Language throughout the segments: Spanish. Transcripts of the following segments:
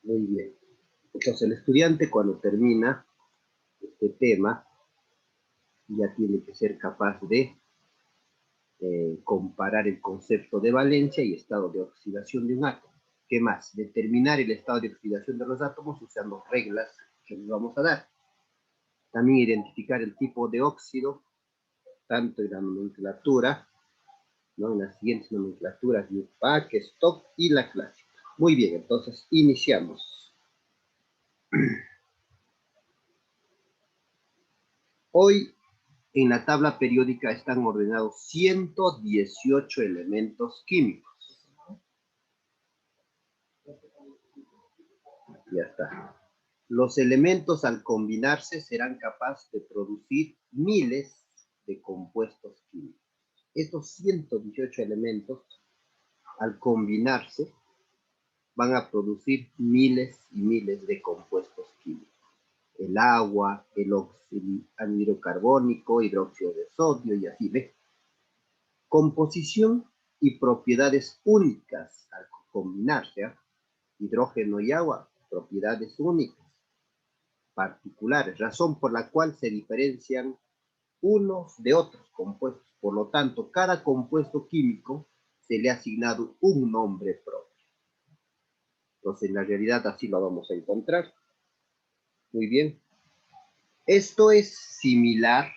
Muy bien. Entonces, el estudiante cuando termina este tema ya tiene que ser capaz de comparar el concepto de valencia y estado de oxidación de un átomo. ¿Qué más? Determinar el estado de oxidación de los átomos usando reglas que nos vamos a dar. También identificar el tipo de óxido, tanto en la nomenclatura, ¿no? En las siguientes nomenclaturas, UPAC, Stock y la clásica. Muy bien, entonces iniciamos. Hoy en la tabla periódica están ordenados 118 elementos químicos. Ya está. Los elementos al combinarse serán capaces de producir miles de compuestos químicos. Estos 118 elementos al combinarse van a producir miles y miles de compuestos químicos. El agua, el anhídrido carbónico, hidróxido de sodio y así, ¿ve? Composición y propiedades únicas al combinarse, ¿eh? Hidrógeno y agua, propiedades únicas, particulares, razón por la cual se diferencian unos de otros compuestos. Por lo tanto, cada compuesto químico se le ha asignado un nombre propio. Entonces, en la realidad así lo vamos a encontrar. Muy bien. Esto es similar,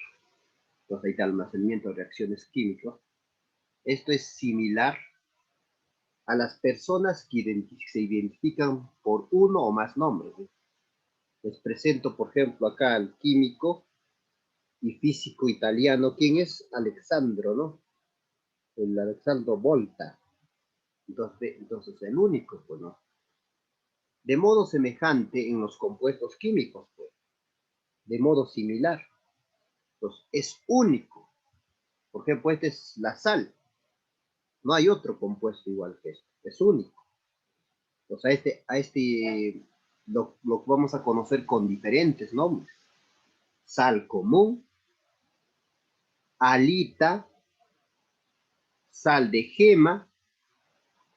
entonces ahí está el almacenamiento de reacciones químicas. Esto es similar a las personas que se identifican por uno o más nombres. Les presento, por ejemplo, acá al químico y físico italiano, ¿quién es? Alessandro, ¿no? El Alessandro Volta. Entonces el único, pues, ¿no? De modo semejante en los compuestos químicos, pues, de modo similar. Entonces, es único. Por ejemplo, esta es la sal. No hay otro compuesto igual que esto. Es único. O sea, lo vamos a conocer con diferentes nombres. Sal común, halita, sal de gema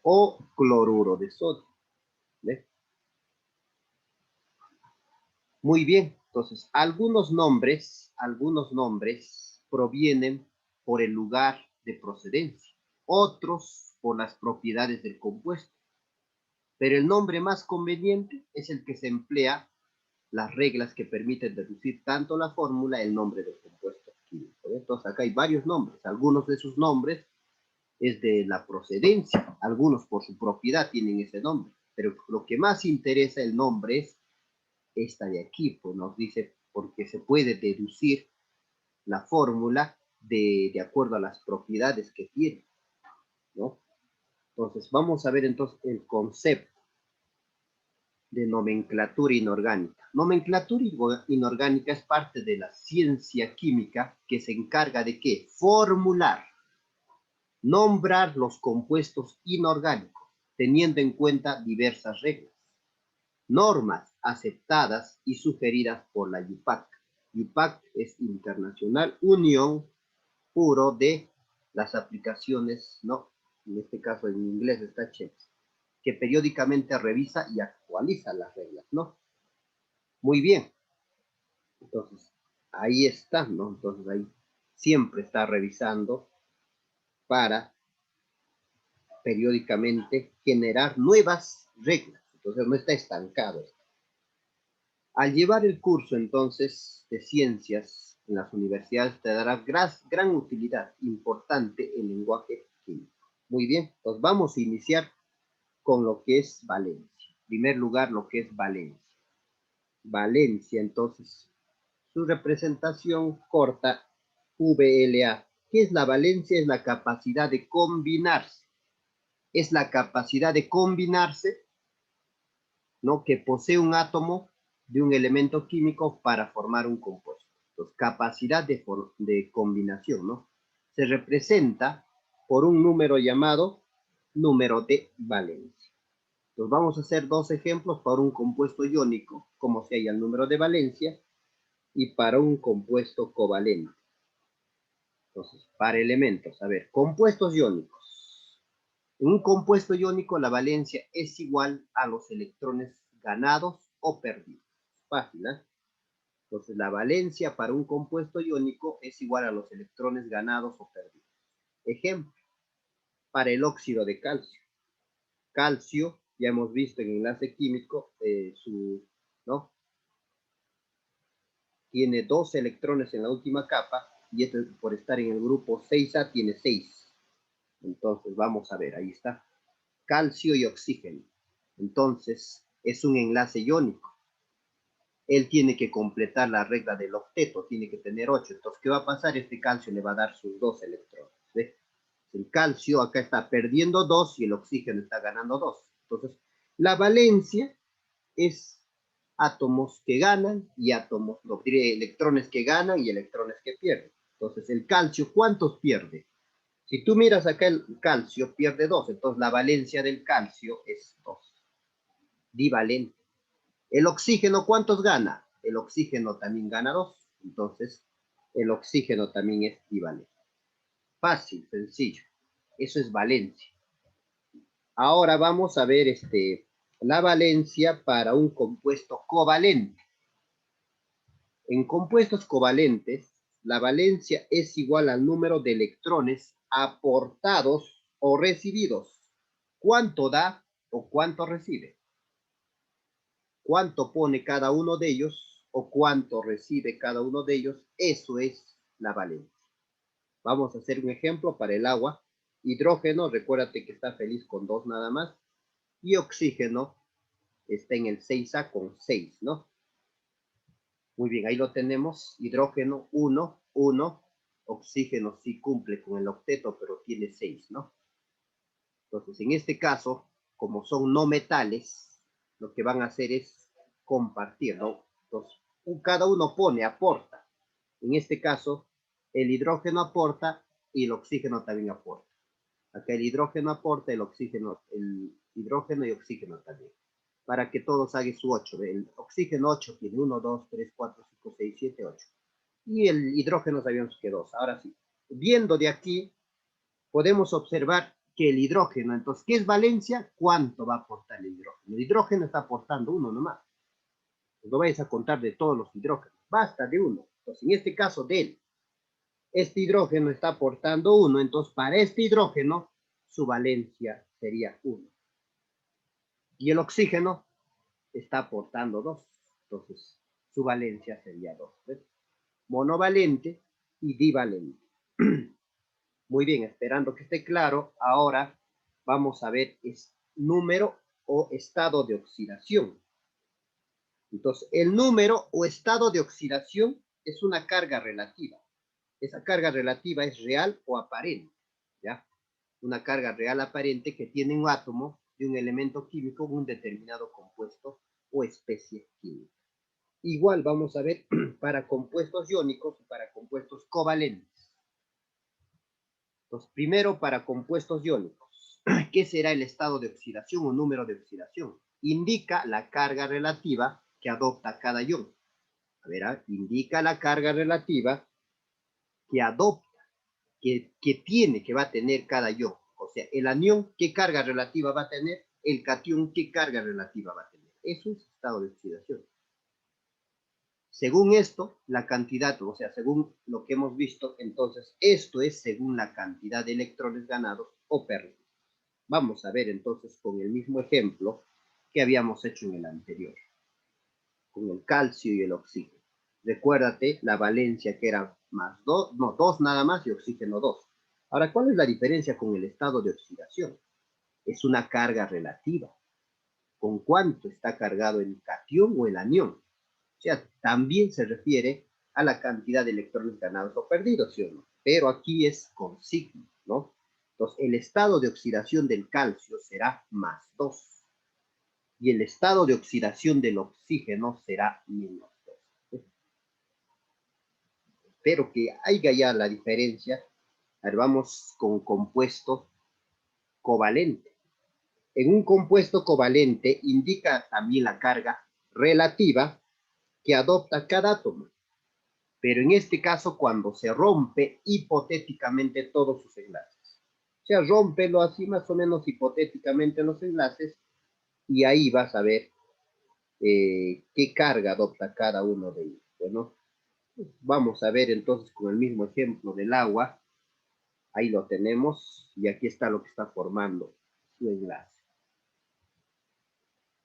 o cloruro de sodio. ¿Ves? Muy bien. Entonces, algunos nombres provienen por el lugar de procedencia, otros por las propiedades del compuesto. Pero el nombre más conveniente es el que se emplea las reglas que permiten deducir tanto la fórmula, el nombre del compuesto químico. Entonces, acá hay varios nombres. Algunos de sus nombres es de la procedencia, algunos por su propiedad tienen ese nombre, pero lo que más interesa el nombre es esta de aquí, pues nos dice, porque se puede deducir la fórmula de acuerdo a las propiedades que tiene, ¿no? Entonces, vamos a ver entonces el concepto de nomenclatura inorgánica. Nomenclatura inorgánica es parte de la ciencia química que se encarga de ¿qué? Formular, nombrar los compuestos inorgánicos, teniendo en cuenta diversas reglas, normas aceptadas y sugeridas por la UPAC. UPAC es Internacional Unión Puro de las Aplicaciones, ¿no? En este caso en inglés está CHEPS, que periódicamente revisa y actualiza las reglas, ¿no? Muy bien. Entonces, ahí está, ¿no? Entonces ahí siempre está revisando para periódicamente generar nuevas reglas. Entonces no está estancado. Al llevar el curso entonces de ciencias en las universidades te dará gran utilidad importante el lenguaje químico. Muy bien, pues vamos a iniciar con lo que es valencia. En primer lugar, lo que es valencia. Valencia, entonces, su representación corta, VLA. ¿Qué es la valencia? Es la capacidad de combinarse. Es la capacidad de combinarse, ¿no? Que posee un átomo de un elemento químico para formar un compuesto. Entonces, capacidad de combinación, ¿no? Se representa por un número llamado número de valencia. Entonces, vamos a hacer dos ejemplos para un compuesto iónico, como se halla el número de valencia, y para un compuesto covalente. Entonces, para elementos, a ver, compuestos iónicos. En un compuesto iónico, la valencia es igual a los electrones ganados o perdidos. Fácil, ¿eh? Entonces, la valencia para un compuesto iónico es igual a los electrones ganados o perdidos. Ejemplo, para el óxido de calcio. Calcio, ya hemos visto en enlace químico, ¿no? Tiene 2 electrones en la última capa, y este por estar en el grupo 6A tiene 6. Entonces, vamos a ver, ahí está. Calcio y oxígeno. Entonces, es un enlace iónico. Él tiene que completar la regla del octeto, tiene que tener 8. Entonces, ¿qué va a pasar? Este calcio le va a dar sus 2 electrones. ¿Ve? El calcio acá está perdiendo 2 y el oxígeno está ganando 2. Entonces, la valencia es átomos que ganan y átomos, no, diré electrones que ganan y electrones que pierden. Entonces, el calcio, ¿cuántos pierde? Si tú miras acá, el calcio pierde 2, entonces la valencia del calcio es 2. Divalente. El oxígeno, ¿cuántos gana? El oxígeno también gana 2. Entonces, el oxígeno también es divalente. Fácil, sencillo. Eso es valencia. Ahora vamos a ver la valencia para un compuesto covalente. En compuestos covalentes, la valencia es igual al número de electrones aportados o recibidos. ¿Cuánto da o cuánto recibe? ¿Cuánto pone cada uno de ellos o cuánto recibe cada uno de ellos? Eso es la valencia. Vamos a hacer un ejemplo para el agua. Hidrógeno, recuérdate que está feliz con 2 nada más. Y oxígeno está en el 6A con 6, ¿no? Muy bien, ahí lo tenemos. Hidrógeno 1, 1. Oxígeno sí cumple con el octeto, pero tiene 6, ¿no? Entonces, en este caso, como son no metales, lo que van a hacer es compartir, ¿no? Entonces, cada uno pone, aporta. En este caso, el hidrógeno aporta y el oxígeno también aporta. Acá el hidrógeno aporta, el hidrógeno y oxígeno también. Para que todos hagan su 8. El oxígeno 8 tiene 1, 2, 3, 4, 5, 6, 7, 8. Y el hidrógeno sabíamos que 2. Ahora sí, viendo de aquí, podemos observar que el hidrógeno, entonces, ¿qué es valencia? ¿Cuánto va a aportar el hidrógeno? El hidrógeno está aportando 1 nomás. No vayas a contar de todos los hidrógenos. Basta de 1. Entonces, en este caso de él, este hidrógeno está aportando 1. Entonces, para este hidrógeno, su valencia sería 1. Y el oxígeno está aportando 2. Entonces, su valencia sería 2. ¿Ves? Monovalente y divalente. Muy bien, esperando que esté claro, ahora vamos a ver número o estado de oxidación. Entonces, el número o estado de oxidación es una carga relativa. Esa carga relativa es real o aparente, ¿ya? Una carga real aparente que tiene un átomo de un elemento químico, un determinado compuesto o especie química. Igual vamos a ver para compuestos iónicos y para compuestos covalentes. Entonces, primero para compuestos iónicos. ¿Qué será el estado de oxidación o número de oxidación? Indica la carga relativa que adopta cada ion. A ver, indica la carga relativa que adopta, que va a tener cada ion. O sea, el anión, ¿qué carga relativa va a tener? El catión, ¿qué carga relativa va a tener? Eso es estado de oxidación. Según esto, la cantidad, o sea, según lo que hemos visto, entonces esto es según la cantidad de electrones ganados o perdidos. Vamos a ver entonces con el mismo ejemplo que habíamos hecho en el anterior, con el calcio y el oxígeno. Recuérdate la valencia que era más 2, no, 2 nada más y oxígeno 2. Ahora, ¿cuál es la diferencia con el estado de oxidación? Es una carga relativa. ¿Con cuánto está cargado el catión o el anión? O sea, también se refiere a la cantidad de electrones ganados o perdidos, ¿sí o no? Pero aquí es con signo, ¿no? Entonces, el estado de oxidación del calcio será más 2 y el estado de oxidación del oxígeno será menos 2. Espero que haya ya la diferencia. A ver, vamos con compuesto covalente. En un compuesto covalente indica también la carga relativa que adopta cada átomo, pero en este caso cuando se rompe hipotéticamente todos sus enlaces. O sea, rómpelo así más o menos hipotéticamente los enlaces y ahí vas a ver qué carga adopta cada uno de ellos. Bueno, vamos a ver entonces con el mismo ejemplo del agua. Ahí lo tenemos y aquí está lo que está formando su enlace.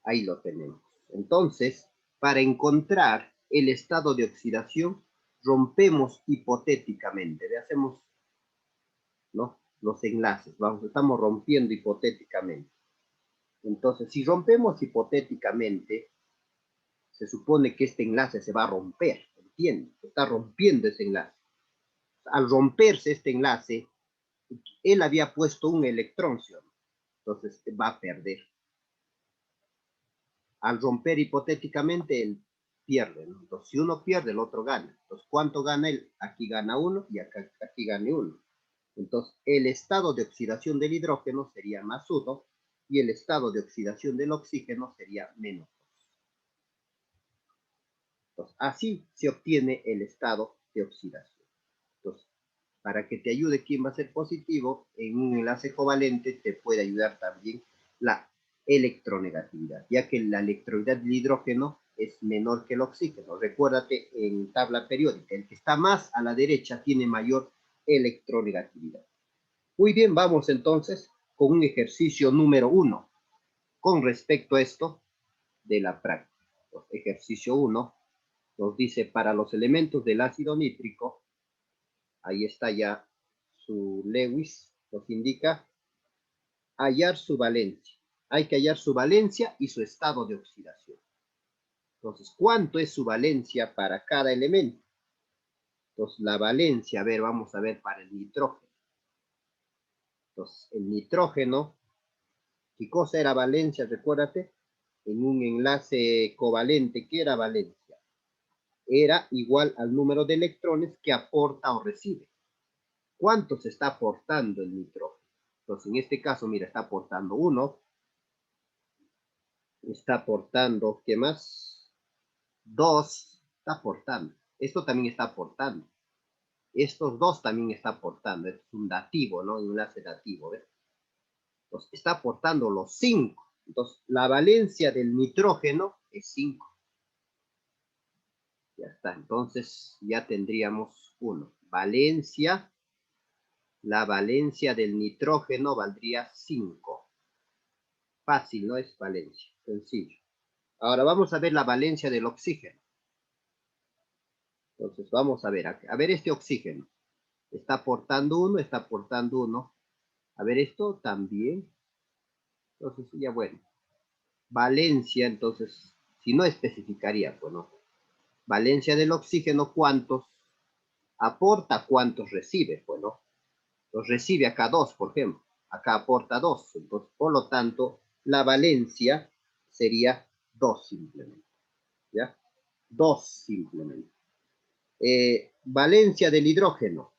Ahí lo tenemos. Entonces, para encontrar el estado de oxidación, rompemos hipotéticamente, le hacemos, ¿no?, los enlaces, estamos rompiendo hipotéticamente. Entonces, si rompemos hipotéticamente, se supone que este enlace se va a romper, ¿entiendes? Está rompiendo ese enlace. Al romperse este enlace, él había puesto un electrón, ¿sí? Entonces va a perder. Al romper hipotéticamente, él pierde, ¿no? Entonces, si uno pierde, el otro gana. Entonces, ¿cuánto gana él? Aquí gana uno y acá, aquí gana uno. Entonces, el estado de oxidación del hidrógeno sería más 1 y el estado de oxidación del oxígeno sería menos 2. Entonces, así se obtiene el estado de oxidación. Entonces, para que te ayude quién va a ser positivo, en un enlace covalente te puede ayudar también la electronegatividad, ya que la electronegatividad del hidrógeno es menor que el oxígeno. Recuérdate en tabla periódica, el que está más a la derecha tiene mayor electronegatividad. Muy bien, vamos entonces con un ejercicio número 1 con respecto a esto de la práctica. Ejercicio 1 nos dice, para los elementos del ácido nítrico, ahí está ya su Lewis, nos indica hallar su valencia. Hay que hallar su valencia y su estado de oxidación. Entonces, ¿cuánto es su valencia para cada elemento? Entonces, la valencia, a ver, vamos a ver para el nitrógeno. Entonces, el nitrógeno, ¿qué cosa era valencia? Recuérdate, en un enlace covalente, ¿qué era valencia? Era igual al número de electrones que aporta o recibe. ¿Cuánto se está aportando el nitrógeno? Entonces, en este caso, mira, está aportando 1, está aportando, ¿qué más? 2, está aportando. Esto también está aportando. Estos dos también está aportando. Es un dativo, ¿no? Un enlace dativo, ¿ves? Entonces, está aportando los 5. Entonces, la valencia del nitrógeno es 5. Ya está. Entonces, ya tendríamos 1. Valencia. La valencia del nitrógeno valdría 5. Fácil, ¿no? Es valencia. Sencillo. Ahora vamos a ver la valencia del oxígeno. Entonces, vamos a ver este oxígeno. Está aportando 1, está aportando 1. A ver, esto también. Entonces, ya bueno. Valencia, entonces, si no especificaría, pues no. Valencia del oxígeno, ¿cuántos aporta? ¿Cuántos recibe? Pues no. Los recibe acá 2, por ejemplo. Acá aporta 2. Entonces, por lo tanto, la valencia sería 2 simplemente. ¿Ya? 2 simplemente. Valencia del hidrógeno.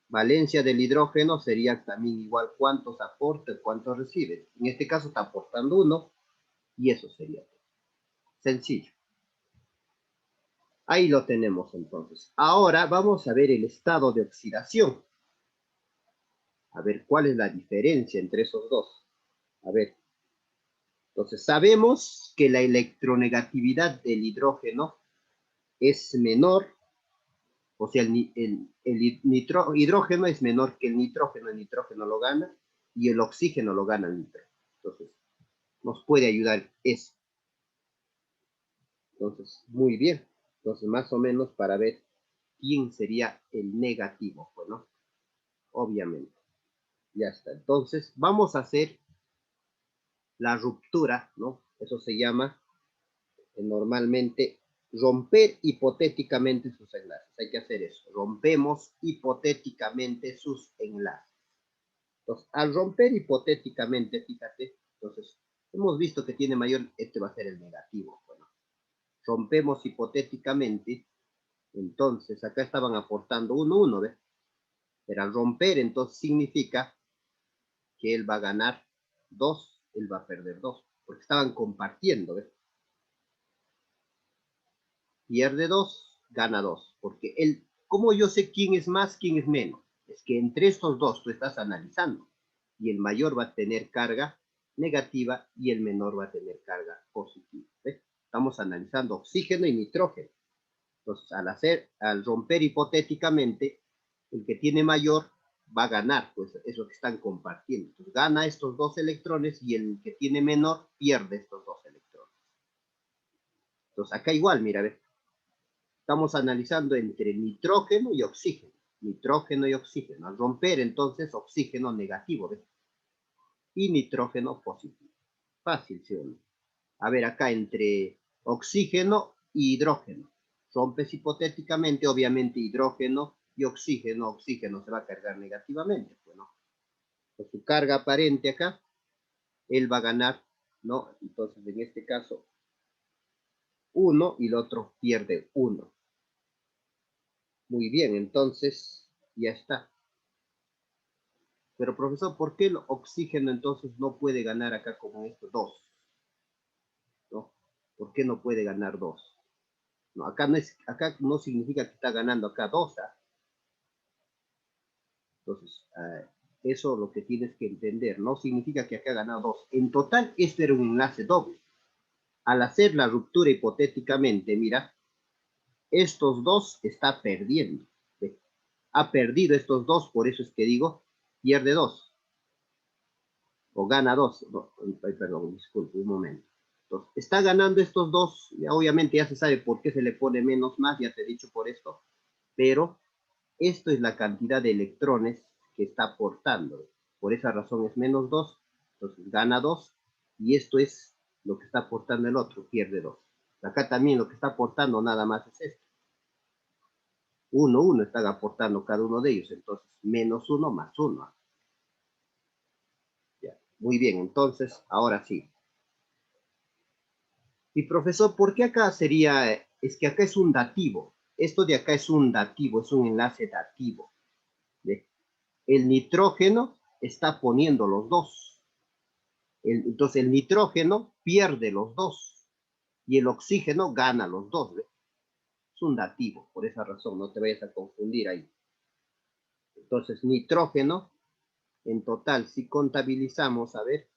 Valencia del hidrógeno sería también igual cuántos aporta, cuántos recibe. En este caso está aportando 1 y eso sería todo. Sencillo. Ahí lo tenemos entonces. Ahora vamos a ver el estado de oxidación. A ver cuál es la diferencia entre esos dos. A ver. Entonces sabemos que la electronegatividad del hidrógeno es menor, o sea, hidrógeno es menor que el nitrógeno lo gana y el oxígeno lo gana el nitrógeno. Entonces, nos puede ayudar eso. Entonces, muy bien. Entonces, más o menos para ver quién sería el negativo, pues, ¿no? Obviamente. Ya está. Entonces, vamos a hacer la ruptura, ¿no? Eso se llama normalmente romper hipotéticamente sus enlaces. Hay que hacer eso. Rompemos hipotéticamente sus enlaces. Entonces, al romper hipotéticamente, fíjate, entonces, hemos visto que tiene mayor, este va a ser el negativo. Bueno, rompemos hipotéticamente, entonces, acá estaban aportando 1, 1, ¿ves? Pero al romper, entonces, significa que él va a ganar 2, él va a perder 2, porque estaban compartiendo, ¿ves? Pierde 2, gana 2, porque él, ¿cómo yo sé quién es más, quién es menos? Es que entre estos dos tú estás analizando, y el mayor va a tener carga negativa y el menor va a tener carga positiva. ¿Ves? Estamos analizando oxígeno y nitrógeno. Entonces, al romper hipotéticamente, el que tiene mayor va a ganar, pues eso que están compartiendo. Entonces, gana estos dos electrones y el que tiene menor pierde estos dos electrones. Entonces, acá igual, mira, a ver, estamos analizando entre nitrógeno y oxígeno. Nitrógeno y oxígeno. Al romper, entonces, oxígeno negativo, ¿ves? Y nitrógeno positivo. Fácil, ¿sí o no? A ver, acá entre oxígeno y hidrógeno. Rompes hipotéticamente, obviamente hidrógeno y oxígeno. Oxígeno se va a cargar negativamente, pues, ¿no? Con su carga aparente acá, él va a ganar, ¿no? Entonces, en este caso, 1 y el otro pierde 1. Muy bien, entonces, ya está. Pero, profesor, ¿por qué el oxígeno entonces no puede ganar acá como esto? 2, ¿no? ¿Por qué no puede ganar 2? No, acá no significa que está ganando acá 2, ¿ah? Entonces, eso es lo que tienes que entender. No significa que acá ha ganado 2. En total, este era un enlace doble. Al hacer la ruptura hipotéticamente, mira, estos dos está perdiendo. ¿Ve? Ha perdido estos dos, por eso es que digo, pierde 2. O gana 2. No, perdón, disculpe, un momento. Entonces, está ganando estos dos. Obviamente ya se sabe por qué se le pone menos más, ya te he dicho por esto. Pero esto es la cantidad de electrones que está aportando. Por esa razón es menos 2, entonces gana 2, y esto es lo que está aportando el otro, pierde 2. Acá también lo que está aportando nada más es esto. 1, 1 están aportando cada uno de ellos, entonces menos 1 más 1. Ya. Muy bien, entonces, ahora sí. Y profesor, ¿por qué acá sería, es que acá es un dativo? Esto de acá es un dativo, es un enlace dativo. ¿Ve? El nitrógeno está poniendo los dos. Entonces el nitrógeno pierde los dos y el oxígeno gana los dos. ¿Ves? Es un dativo, por esa razón, no te vayas a confundir ahí. Entonces nitrógeno, en total, si contabilizamos, a ver,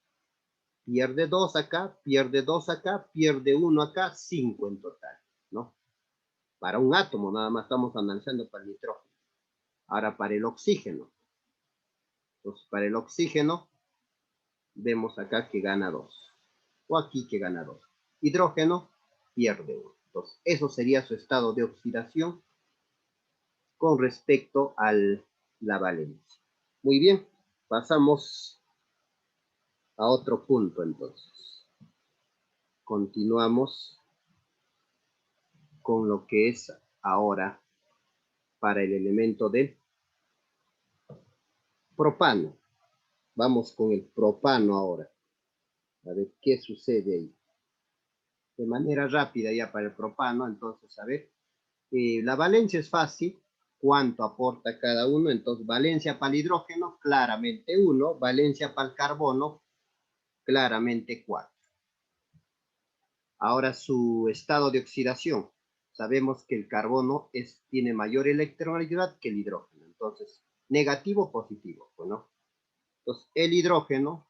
pierde 2 acá, pierde 2 acá, pierde 1 acá, 5 en total, ¿no? Para un átomo nada más estamos analizando para el nitrógeno. Ahora para el oxígeno. Entonces para el oxígeno vemos acá que gana 2. O aquí que gana 2. Hidrógeno pierde 1. Entonces eso sería su estado de oxidación con respecto a la valencia. Muy bien, pasamos a otro punto entonces. Continuamos con lo que es ahora para el elemento del propano. Vamos con el propano ahora. A ver qué sucede ahí. De manera rápida ya para el propano, entonces, a ver. La valencia es fácil. ¿Cuánto aporta cada uno? Entonces, valencia para el hidrógeno, claramente 1. Valencia para el carbono, claramente 4. Ahora su estado de oxidación. Sabemos que el carbono tiene mayor electronegatividad que el hidrógeno. Entonces, negativo o positivo. Bueno, entonces el hidrógeno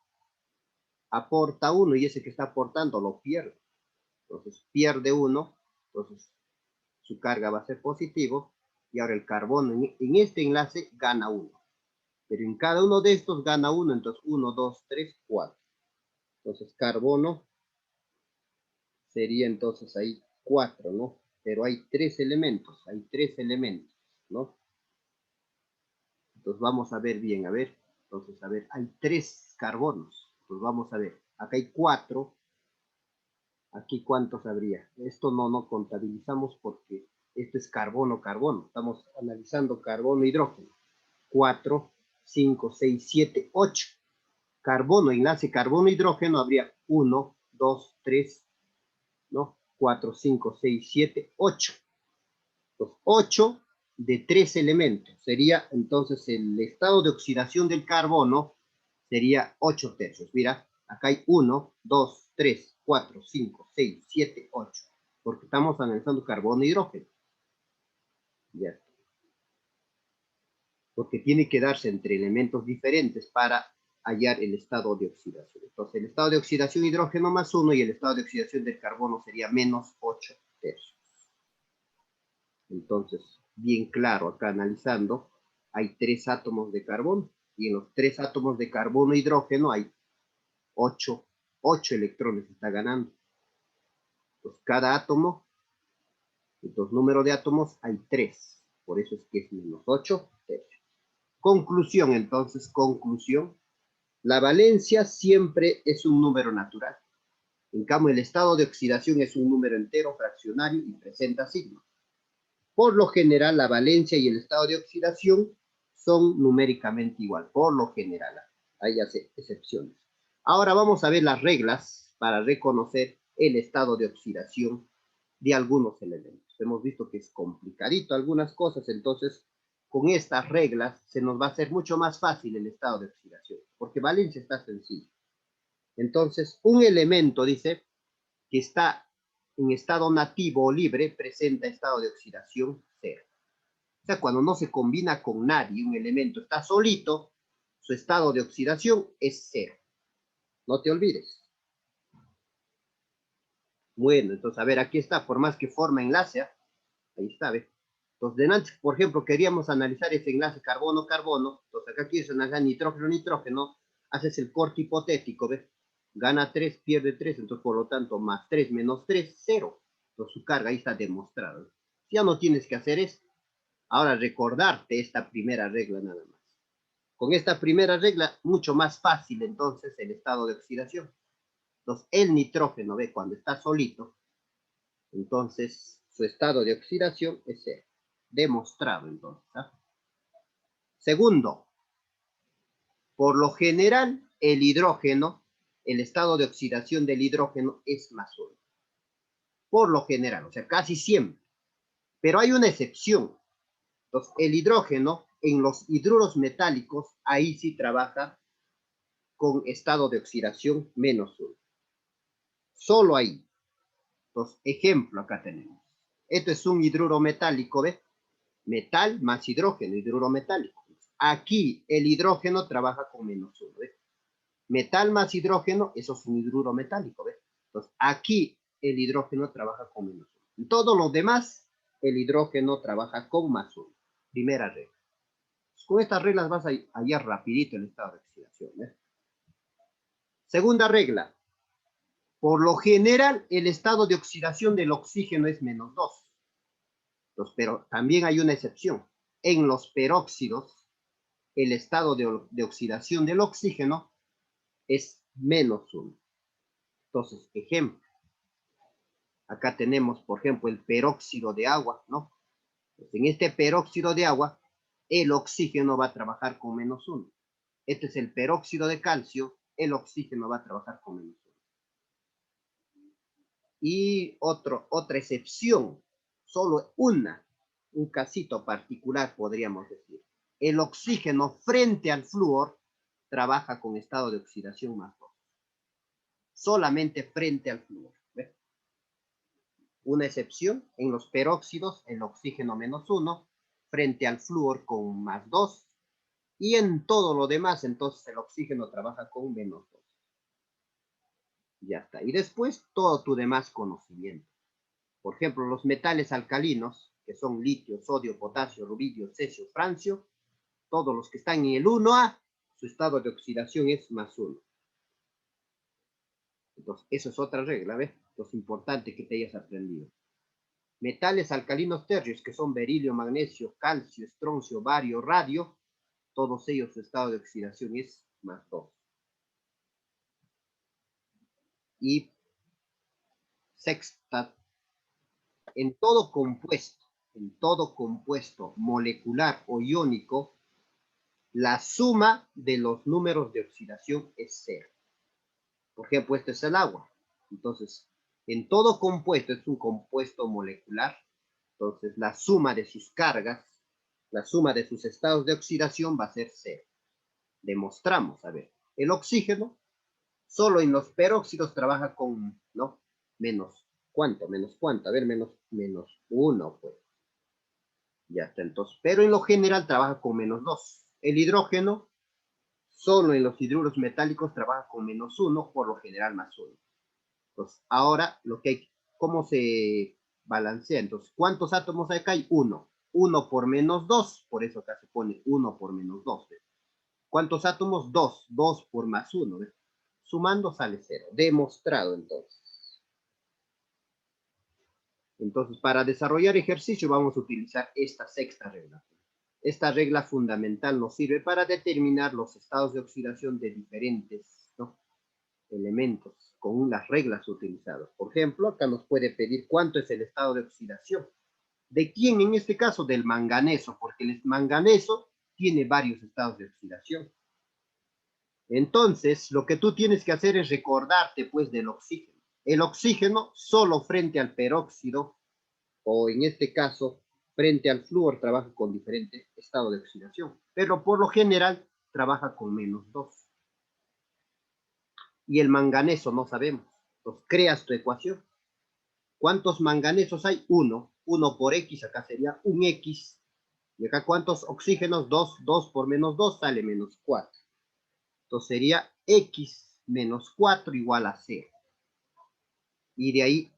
aporta 1 y ese que está aportando lo pierde. Entonces, pierde 1. Entonces, su carga va a ser positivo. Y ahora el carbono en este enlace gana 1. Pero en cada uno de estos gana 1. Entonces, 1, 2, 3, 4. Entonces, carbono sería entonces ahí 4, ¿no? Pero hay 3 elementos, ¿no? Entonces vamos a ver bien, a ver. Entonces, a ver, hay 3 carbonos. Entonces vamos a ver, acá hay 4. Aquí cuántos habría. Esto no contabilizamos porque esto es carbono, carbono. Estamos analizando carbono, hidrógeno. 4, 5, 6, 7, 8. Carbono, enlace carbono, hidrógeno, habría 1, 2, 3, ¿no? 4, 5, 6, 7, 8. Los 8 de 3 elementos. Sería entonces el estado de oxidación del carbono sería 8 tercios. Mira, acá hay 1, 2, 3, 4, 5, 6, 7, 8. Porque estamos analizando carbono e hidrógeno. Ya. Porque tiene que darse entre elementos diferentes para hallar el estado de oxidación. Entonces, el estado de oxidación hidrógeno más 1 y el estado de oxidación del carbono sería menos 8 tercios. Entonces, bien claro, acá analizando, hay 3 átomos de carbono y en los 3 átomos de carbono e hidrógeno hay 8 electrones, está ganando. Entonces, cada átomo, entonces, número de átomos hay 3, por eso es que es menos 8 tercios. Conclusión, entonces, conclusión. La valencia siempre es un número natural. En cambio, el estado de oxidación es un número entero fraccionario y presenta signo. Por lo general, la valencia y el estado de oxidación son numéricamente igual. Por lo general, hay excepciones. Ahora vamos a ver las reglas para reconocer el estado de oxidación de algunos elementos. Hemos visto que es complicadito algunas cosas, entonces con estas reglas se nos va a hacer mucho más fácil el estado de oxidación, porque valencia está sencillo. Entonces, un elemento, dice, que está en estado nativo o libre, presenta estado de oxidación cero. O sea, cuando no se combina con nadie, un elemento está solito, su estado de oxidación es cero. No te olvides. Bueno, entonces, a ver, aquí está, por más que forma enlace, ahí está, ¿ves? Entonces, delante, por ejemplo, queríamos analizar ese enlace carbono-carbono, entonces acá quieres analizar nitrógeno-nitrógeno, haces el corte hipotético, ¿ves? Gana 3, pierde 3, entonces por lo tanto, más 3 menos 3, 0. Entonces su carga ahí está demostrada. Ya no tienes que hacer esto. Ahora recordarte esta primera regla nada más. Con esta primera regla, mucho más fácil entonces el estado de oxidación. Entonces, el nitrógeno, ¿ve? Cuando está solito, entonces su estado de oxidación es cero. Demostrado entonces. ¿Ah? Segundo, por lo general, el hidrógeno, el estado de oxidación del hidrógeno es más 1. Por lo general, o sea, casi siempre. Pero hay una excepción. Entonces, el hidrógeno en los hidruros metálicos, ahí sí trabaja con estado de oxidación menos 1. Solo ahí. Entonces, ejemplo acá tenemos. Esto es un hidruro metálico, ¿ves? Metal más hidrógeno, hidruro metálico. Aquí el hidrógeno trabaja con menos 1, ¿ves? Metal más hidrógeno, eso es un hidruro metálico, ¿ves? Entonces, aquí el hidrógeno trabaja con menos 1. En todos los demás, el hidrógeno trabaja con más 1. Primera regla. Con estas reglas vas a hallar rapidito el estado de oxidación, ¿ves? Segunda regla. Por lo general, el estado de oxidación del oxígeno es menos 2. Pero también hay una excepción. En los peróxidos, el estado de oxidación del oxígeno es menos 1. Entonces, ejemplo. Acá tenemos, por ejemplo, el peróxido de agua, ¿no? Pues en este peróxido de agua, el oxígeno va a trabajar con menos 1. Este es el peróxido de calcio, el oxígeno va a trabajar con menos 1. Y otra excepción, solo un casito particular podríamos decir. El oxígeno frente al flúor trabaja con estado de oxidación más 2. Solamente frente al flúor. ¿Ves? Una excepción, en los peróxidos, el oxígeno menos 1, frente al flúor con más 2, y en todo lo demás, entonces el oxígeno trabaja con menos 2. Ya está. Y después todo tu demás conocimiento. Por ejemplo, los metales alcalinos, que son litio, sodio, potasio, rubidio, cesio, francio, todos los que están en el 1A, su estado de oxidación es más 1. Entonces, eso es otra regla, ¿ves? Entonces, importante que te hayas aprendido. Metales alcalinos tercios, que son berilio, magnesio, calcio, estroncio, bario, radio, todos ellos su estado de oxidación es más 2. Y sexta, en todo compuesto molecular o iónico, la suma de los números de oxidación es 0. Por ejemplo, este es el agua. Entonces, en todo compuesto, es un compuesto molecular, entonces la suma de sus cargas, la suma de sus estados de oxidación va a ser 0. Demostramos, a ver, el oxígeno solo en los peróxidos trabaja con, ¿no? Menos, ¿cuánto? Menos cuánto, a ver, menos 1, pues. Ya está, entonces, pero en lo general trabaja con menos 2. El hidrógeno Solo en los hidruros metálicos trabaja con -1, por lo general +1. Entonces, ahora lo que hay, ¿cómo se balancea? Entonces, ¿cuántos átomos hay acá? Hay 1. 1 por -2, por eso acá se pone 1 por -2. ¿Ves? ¿Cuántos átomos? 2. 2 por +1. ¿Ves? Sumando sale 0. Demostrado entonces. Entonces, para desarrollar ejercicio vamos a utilizar esta sexta regla. Esta regla fundamental nos sirve para determinar los estados de oxidación de diferentes, ¿no?, elementos con las reglas utilizadas. Por ejemplo, acá nos puede pedir cuánto es el estado de oxidación. ¿De quién en este caso? Del manganeso, porque el manganeso tiene varios estados de oxidación. Entonces, lo que tú tienes que hacer es recordarte, pues, del oxígeno. El oxígeno solo frente al peróxido, o en este caso, frente al flúor, trabaja con diferente estado de oxidación, pero por lo general trabaja con -2. Y el manganeso no sabemos. Entonces, creas tu ecuación. ¿Cuántos manganesos hay? 1. 1 por X, acá sería un X. Y acá, ¿cuántos oxígenos? 2. 2 por -2 sale -4. Entonces sería X menos 4 igual a 0. Y de ahí,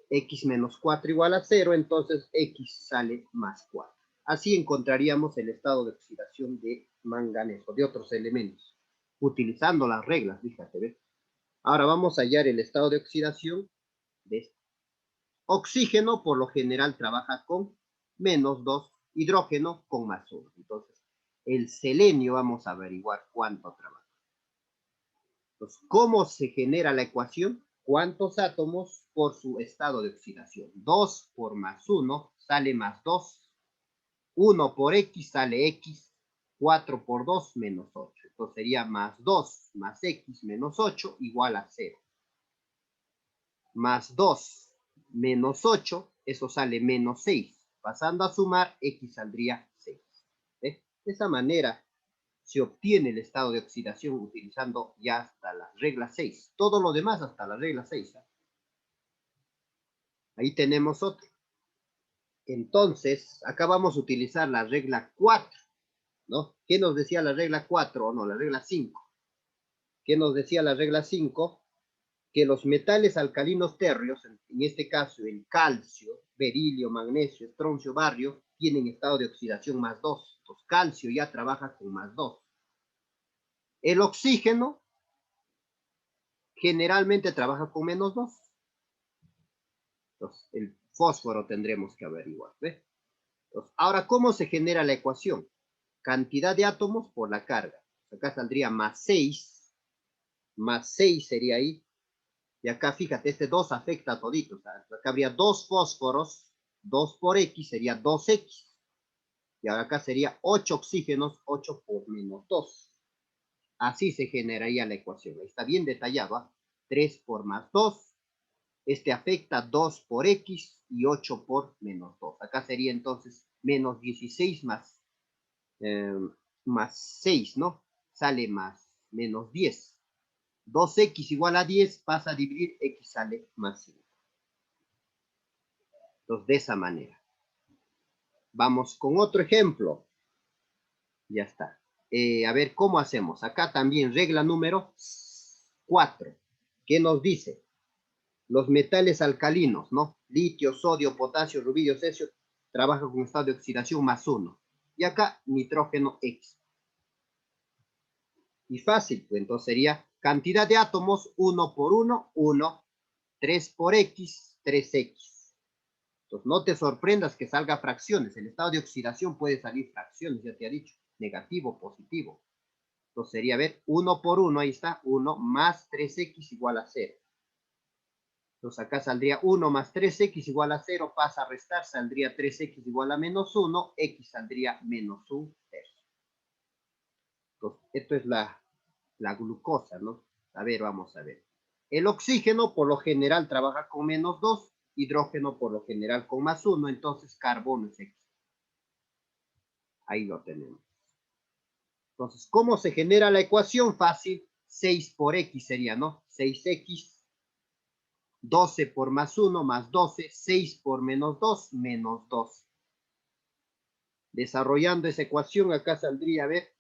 X menos 4 igual a 0, entonces X sale +4. Así encontraríamos el estado de oxidación de manganeso, de otros elementos, utilizando las reglas, fíjate, ¿ves? Ahora vamos a hallar el estado de oxidación de este. Oxígeno por lo general trabaja con -2, hidrógeno con +1. Entonces, el selenio vamos a averiguar cuánto trabaja. Entonces, ¿cómo se genera la ecuación? ¿Cuántos átomos por su estado de oxidación? 2 por +1 sale +2. 1 por X sale X. 4 por 2 -8. Entonces sería +2 más X menos 8 igual a 0. +2 menos 8, eso sale -6. Pasando a sumar, X saldría 6. ¿Eh? De esa manera se obtiene el estado de oxidación utilizando ya hasta la regla 6. Todo lo demás hasta la regla 6. ¿Eh? Ahí tenemos otro. Entonces, acá vamos a utilizar la regla 4. ¿No? ¿Qué nos decía la regla 4? O no, la regla 5. ¿Qué nos decía la regla 5? Que los metales alcalinos térreos, en este caso el calcio, berilio, magnesio, estroncio, bario, tienen estado de oxidación +2. Entonces, calcio ya trabaja con +2. El oxígeno generalmente trabaja con -2. Entonces, el fósforo tendremos que averiguar. ¿Ve? Entonces, ahora, ¿cómo se genera la ecuación? Cantidad de átomos por la carga. Acá saldría +6. +6 sería ahí. Y acá, fíjate, este 2 afecta a toditos. Acá habría 2 fósforos, 2 por X sería 2X. Y ahora acá sería 8 oxígenos, 8 por -2. Así se generaría la ecuación. Ahí está bien detallado. ¿Eh? 3 por +2. Este afecta 2 por X y 8 por -2. Acá sería entonces -16 más 6, ¿no? Sale -10. 2X igual a 10, pasa a dividir, X sale +5. Entonces, de esa manera. Vamos con otro ejemplo. Ya está. A ver, ¿cómo hacemos? Acá también regla número 4. ¿Qué nos dice? Los metales alcalinos, ¿no? Litio, sodio, potasio, rubidio, cesio, trabajan con estado de oxidación +1. Y acá nitrógeno X. Y fácil, pues entonces sería cantidad de átomos 1 por 1, 1. 3 por X, 3X. Entonces, no te sorprendas que salga fracciones. El estado de oxidación puede salir fracciones, ya te ha dicho. Negativo, positivo. Entonces sería, a ver, 1 por 1, ahí está, 1 más 3X igual a 0. Entonces acá saldría 1 más 3X igual a 0, pasa a restar, saldría 3X igual a -1, X saldría -1 tercio. Entonces, esto es la glucosa, ¿no? A ver, vamos a ver. El oxígeno por lo general trabaja con -2, hidrógeno por lo general con +1, entonces carbono es X. Ahí lo tenemos. Entonces, ¿cómo se genera la ecuación? Fácil, 6 por X sería, ¿no? 6X, 12 por +1 más 12, 6 por -2, -2. Desarrollando esa ecuación, acá saldría, a ver,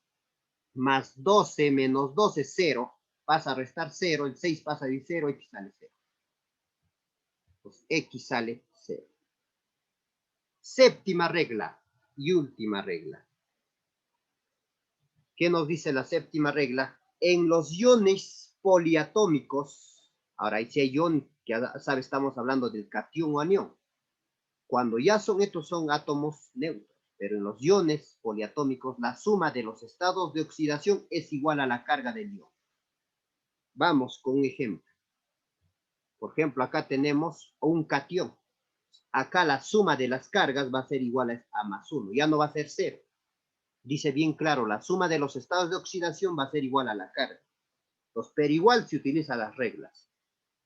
más 12 menos 12, 0. Pasa a restar 0, el 6 pasa de 0, x sale 0. Pues x sale 0. Séptima regla y última regla. ¿Qué nos dice la séptima regla? En los iones poliatómicos, ahora ahí sí hay ion, que ya sabe, estamos hablando del catión o anión. Cuando ya estos son átomos neutros, pero en los iones poliatómicos, la suma de los estados de oxidación es igual a la carga del ion. Vamos con un ejemplo. Por ejemplo, acá tenemos un catión. Acá la suma de las cargas va a ser igual a más 1, ya no va a ser 0. Dice bien claro, la suma de los estados de oxidación va a ser igual a la carga. Entonces, pero igual se utilizan las reglas.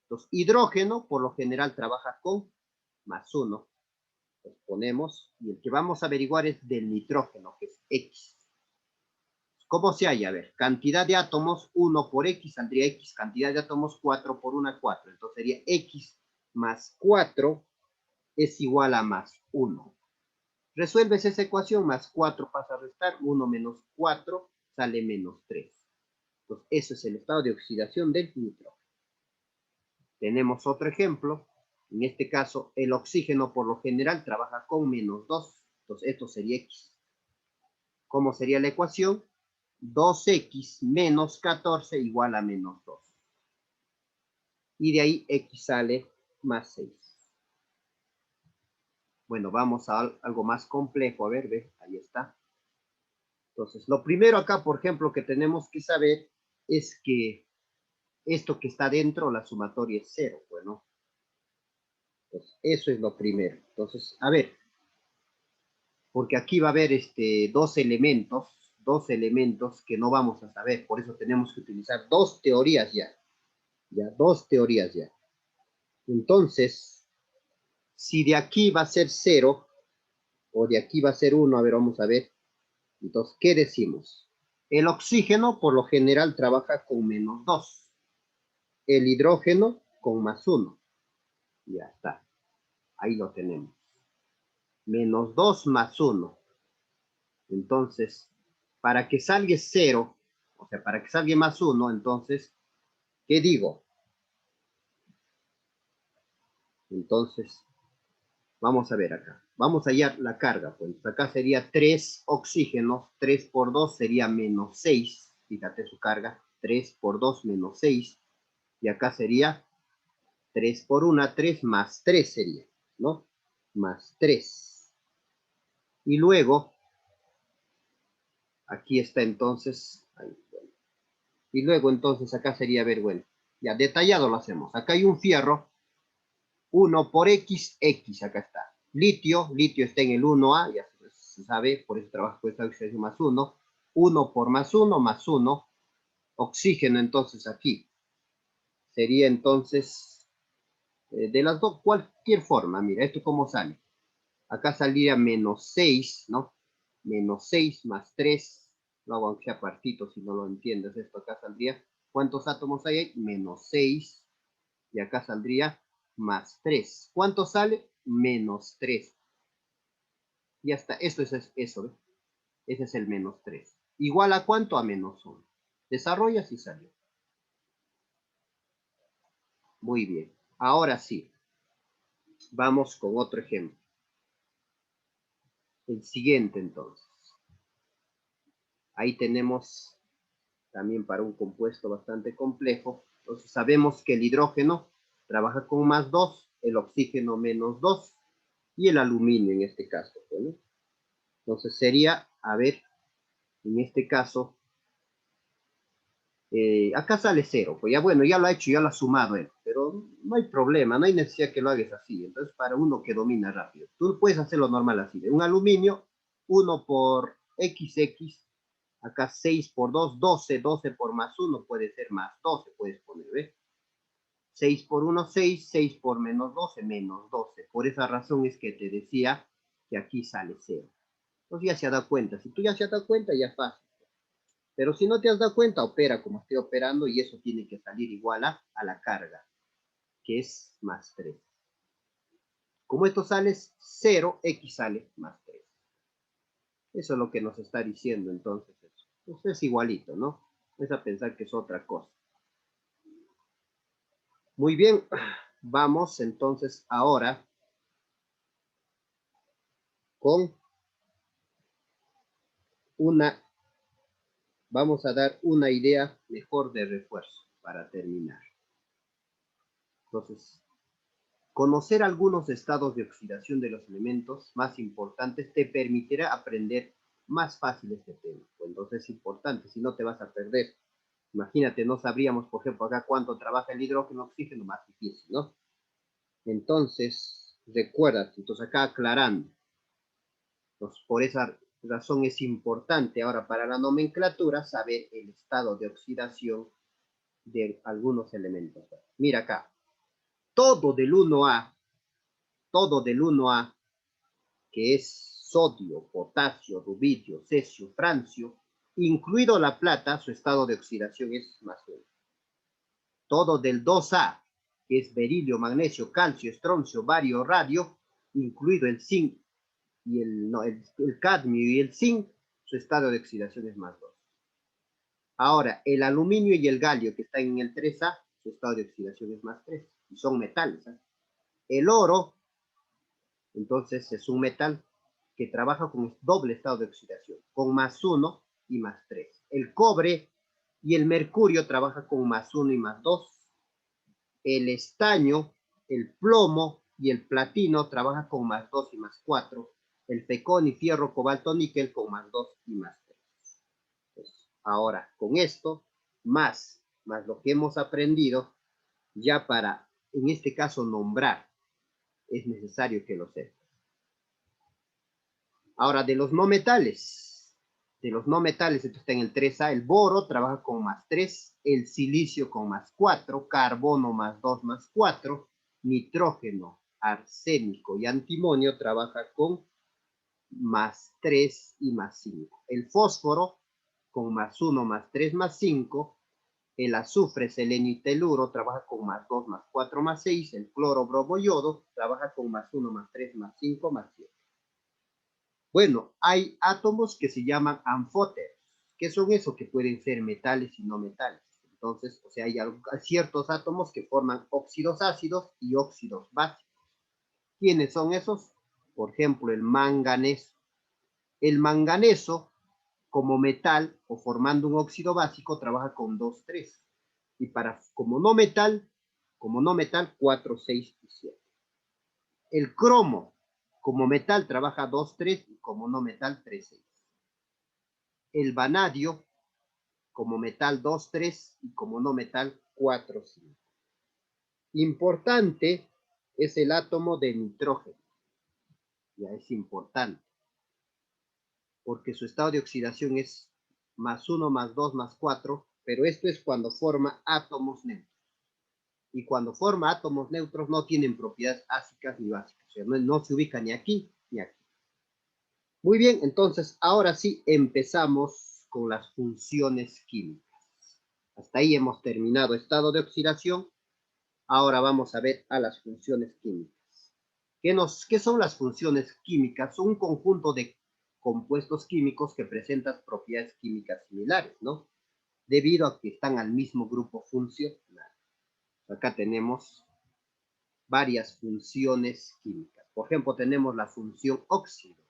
Entonces, hidrógeno por lo general trabaja con más 1. Entonces, ponemos, y el que vamos a averiguar es del nitrógeno, que es X. ¿Cómo se halla? A ver, cantidad de átomos, 1 por X, saldría X, cantidad de átomos, 4 por 1, 4. Entonces sería X más 4 es igual a más 1. Resuelves esa ecuación, más 4 pasa a restar, 1 menos 4 sale menos 3. Entonces, eso es el estado de oxidación del nitrógeno. Tenemos otro ejemplo. En este caso, el oxígeno por lo general trabaja con menos 2. Entonces, esto sería X. ¿Cómo sería la ecuación? 2X menos 14 igual a menos 2. Y de ahí X sale más 6. Bueno, vamos a algo más complejo. A ver, ve, ahí está. Entonces, lo primero acá, por ejemplo, que tenemos que saber es que esto que está dentro, la sumatoria es 0. Bueno, entonces, eso es lo primero. Entonces, a ver, porque aquí va a haber dos elementos que no vamos a saber. Por eso tenemos que utilizar dos teorías ya. Dos teorías ya. Entonces, si de aquí va a ser 0 o de aquí va a ser 1, a ver, vamos a ver. Entonces, ¿qué decimos? El oxígeno por lo general trabaja con menos 2. El hidrógeno con más 1. Ya está. Ahí lo tenemos. Menos 2 más 1. Entonces, para que salga 0, o sea, para que salga más 1, entonces, ¿qué digo? Entonces, vamos a ver acá. Vamos a hallar la carga. Pues acá sería 3 oxígenos. 3 por 2 sería menos 6. Fíjate su carga. 3 por 2 menos 6. Y acá sería 3 por 1, 3 más 3 sería, ¿no? Más 3. Y luego, aquí está entonces. Ahí, bueno. Y luego entonces acá sería, a ver, bueno. Ya detallado lo hacemos. Acá hay un fierro. 1 por X, X, acá está. Litio está en el 1A, ya se sabe, por eso trabaja con esta oxidación más 1. 1 por más 1, más 1. Oxígeno entonces aquí. Sería entonces, de las dos, cualquier forma, mira, esto cómo sale. Acá saldría menos 6, ¿no? Menos 6 más 3. Lo hago aunque sea partito, si no lo entiendes, esto acá saldría. ¿Cuántos átomos hay ahí? Menos 6. Y acá saldría más 3. ¿Cuánto sale? Menos 3. Ya está, esto es eso, ¿ves? Ese es el menos 3. ¿Igual a cuánto? A menos 1. Desarrollas y salió. Muy bien. Ahora sí, vamos con otro ejemplo. El siguiente entonces. Ahí tenemos también para un compuesto bastante complejo. Entonces sabemos que el hidrógeno trabaja con más 2, el oxígeno menos 2 y el aluminio en este caso, ¿no? Entonces sería, a ver, en este caso, acá sale 0, pues ya bueno, ya lo ha hecho, ya lo ha sumado él, pero no hay problema, no hay necesidad que lo hagas así. Entonces, para uno que domina rápido, tú puedes hacerlo normal así, de un aluminio, 1 por XX, acá 6 por 2, 12, 12 por más 1 puede ser más 12, puedes poner, ¿ves? 6 por 1, 6, 6 por menos 12, menos 12. Por esa razón es que te decía que aquí sale 0. Entonces ya se ha dado cuenta, si tú ya se has dado cuenta, ya es fácil. Pero si no te has dado cuenta, opera como estoy operando y eso tiene que salir igual a la carga, que es más 3. Como esto sale 0, X sale más 3. Eso es lo que nos está diciendo entonces eso. Pues es igualito, ¿no? Es a pensar que es otra cosa. Muy bien, vamos entonces ahora con una, vamos a dar una idea mejor de refuerzo para terminar. Entonces, conocer algunos estados de oxidación de los elementos más importantes te permitirá aprender más fácil este tema. Entonces es importante, si no te vas a perder. Imagínate, no sabríamos, por ejemplo, acá cuánto trabaja el hidrógeno, oxígeno, más difícil, ¿no? Entonces, recuerda, entonces acá aclarando, entonces, por esa razón es importante ahora para la nomenclatura saber el estado de oxidación de algunos elementos. Mira acá, todo del 1A, todo del 1A, que es sodio, potasio, rubidio, cesio, francio, incluido la plata, su estado de oxidación es más 1. Todo del 2A, que es berilio, magnesio, calcio, estroncio, bario, radio, incluido el zinc y el cadmio y el zinc, su estado de oxidación es más 2. Ahora, el aluminio y el galio, que están en el 3A, su estado de oxidación es más 3, y son metales. El oro, entonces, es un metal que trabaja con doble estado de oxidación, con más 1 y más 3. El cobre y el mercurio trabajan con más 1 y más 2. El estaño, el plomo y el platino trabajan con más 2 y más 4. El pecón y fierro, cobalto, níquel con más 2 y más 3. Pues, ahora, con esto, más lo que hemos aprendido, ya para, en este caso, nombrar, es necesario que lo sepas. Ahora, de los no metales, esto está en el 3A, el boro trabaja con más 3, el silicio con más 4, carbono más 2 más 4, nitrógeno, arsénico y antimonio trabaja con más 3 y más 5. El fósforo con más 1 más 3 más 5, el azufre, selenio y teluro trabaja con más 2 más 4 más 6, el cloro, bromo, yodo trabaja con más 1 más 3 más 5 más 7. Bueno, hay átomos que se llaman anfóteros. ¿Qué son esos? Que pueden ser metales y no metales. Entonces, o sea, hay ciertos átomos que forman óxidos ácidos y óxidos básicos. ¿Quiénes son esos? Por ejemplo, el manganeso. El manganeso, como metal o formando un óxido básico, trabaja con 2, 3. Y como no metal, 4, 6 y 7. El cromo, como metal, trabaja 2, 3 y como no metal, 3, 6. El vanadio, como metal 2, 3 y como no metal 4, 5. Importante es el átomo de nitrógeno. Ya es importante, porque su estado de oxidación es más 1, más 2, más 4, pero esto es cuando forma átomos neutros. Y cuando forma átomos neutros no tienen propiedades ácicas ni básicas, o sea, no se ubica ni aquí ni aquí. Muy bien, entonces ahora sí empezamos con las funciones químicas. Hasta ahí hemos terminado estado de oxidación. Ahora vamos a ver a las funciones químicas. ¿Qué son las funciones químicas? Son un conjunto de compuestos químicos que presentan propiedades químicas similares, ¿no? Debido a que están al mismo grupo funcional. Acá tenemos varias funciones químicas. Por ejemplo, tenemos la función óxido.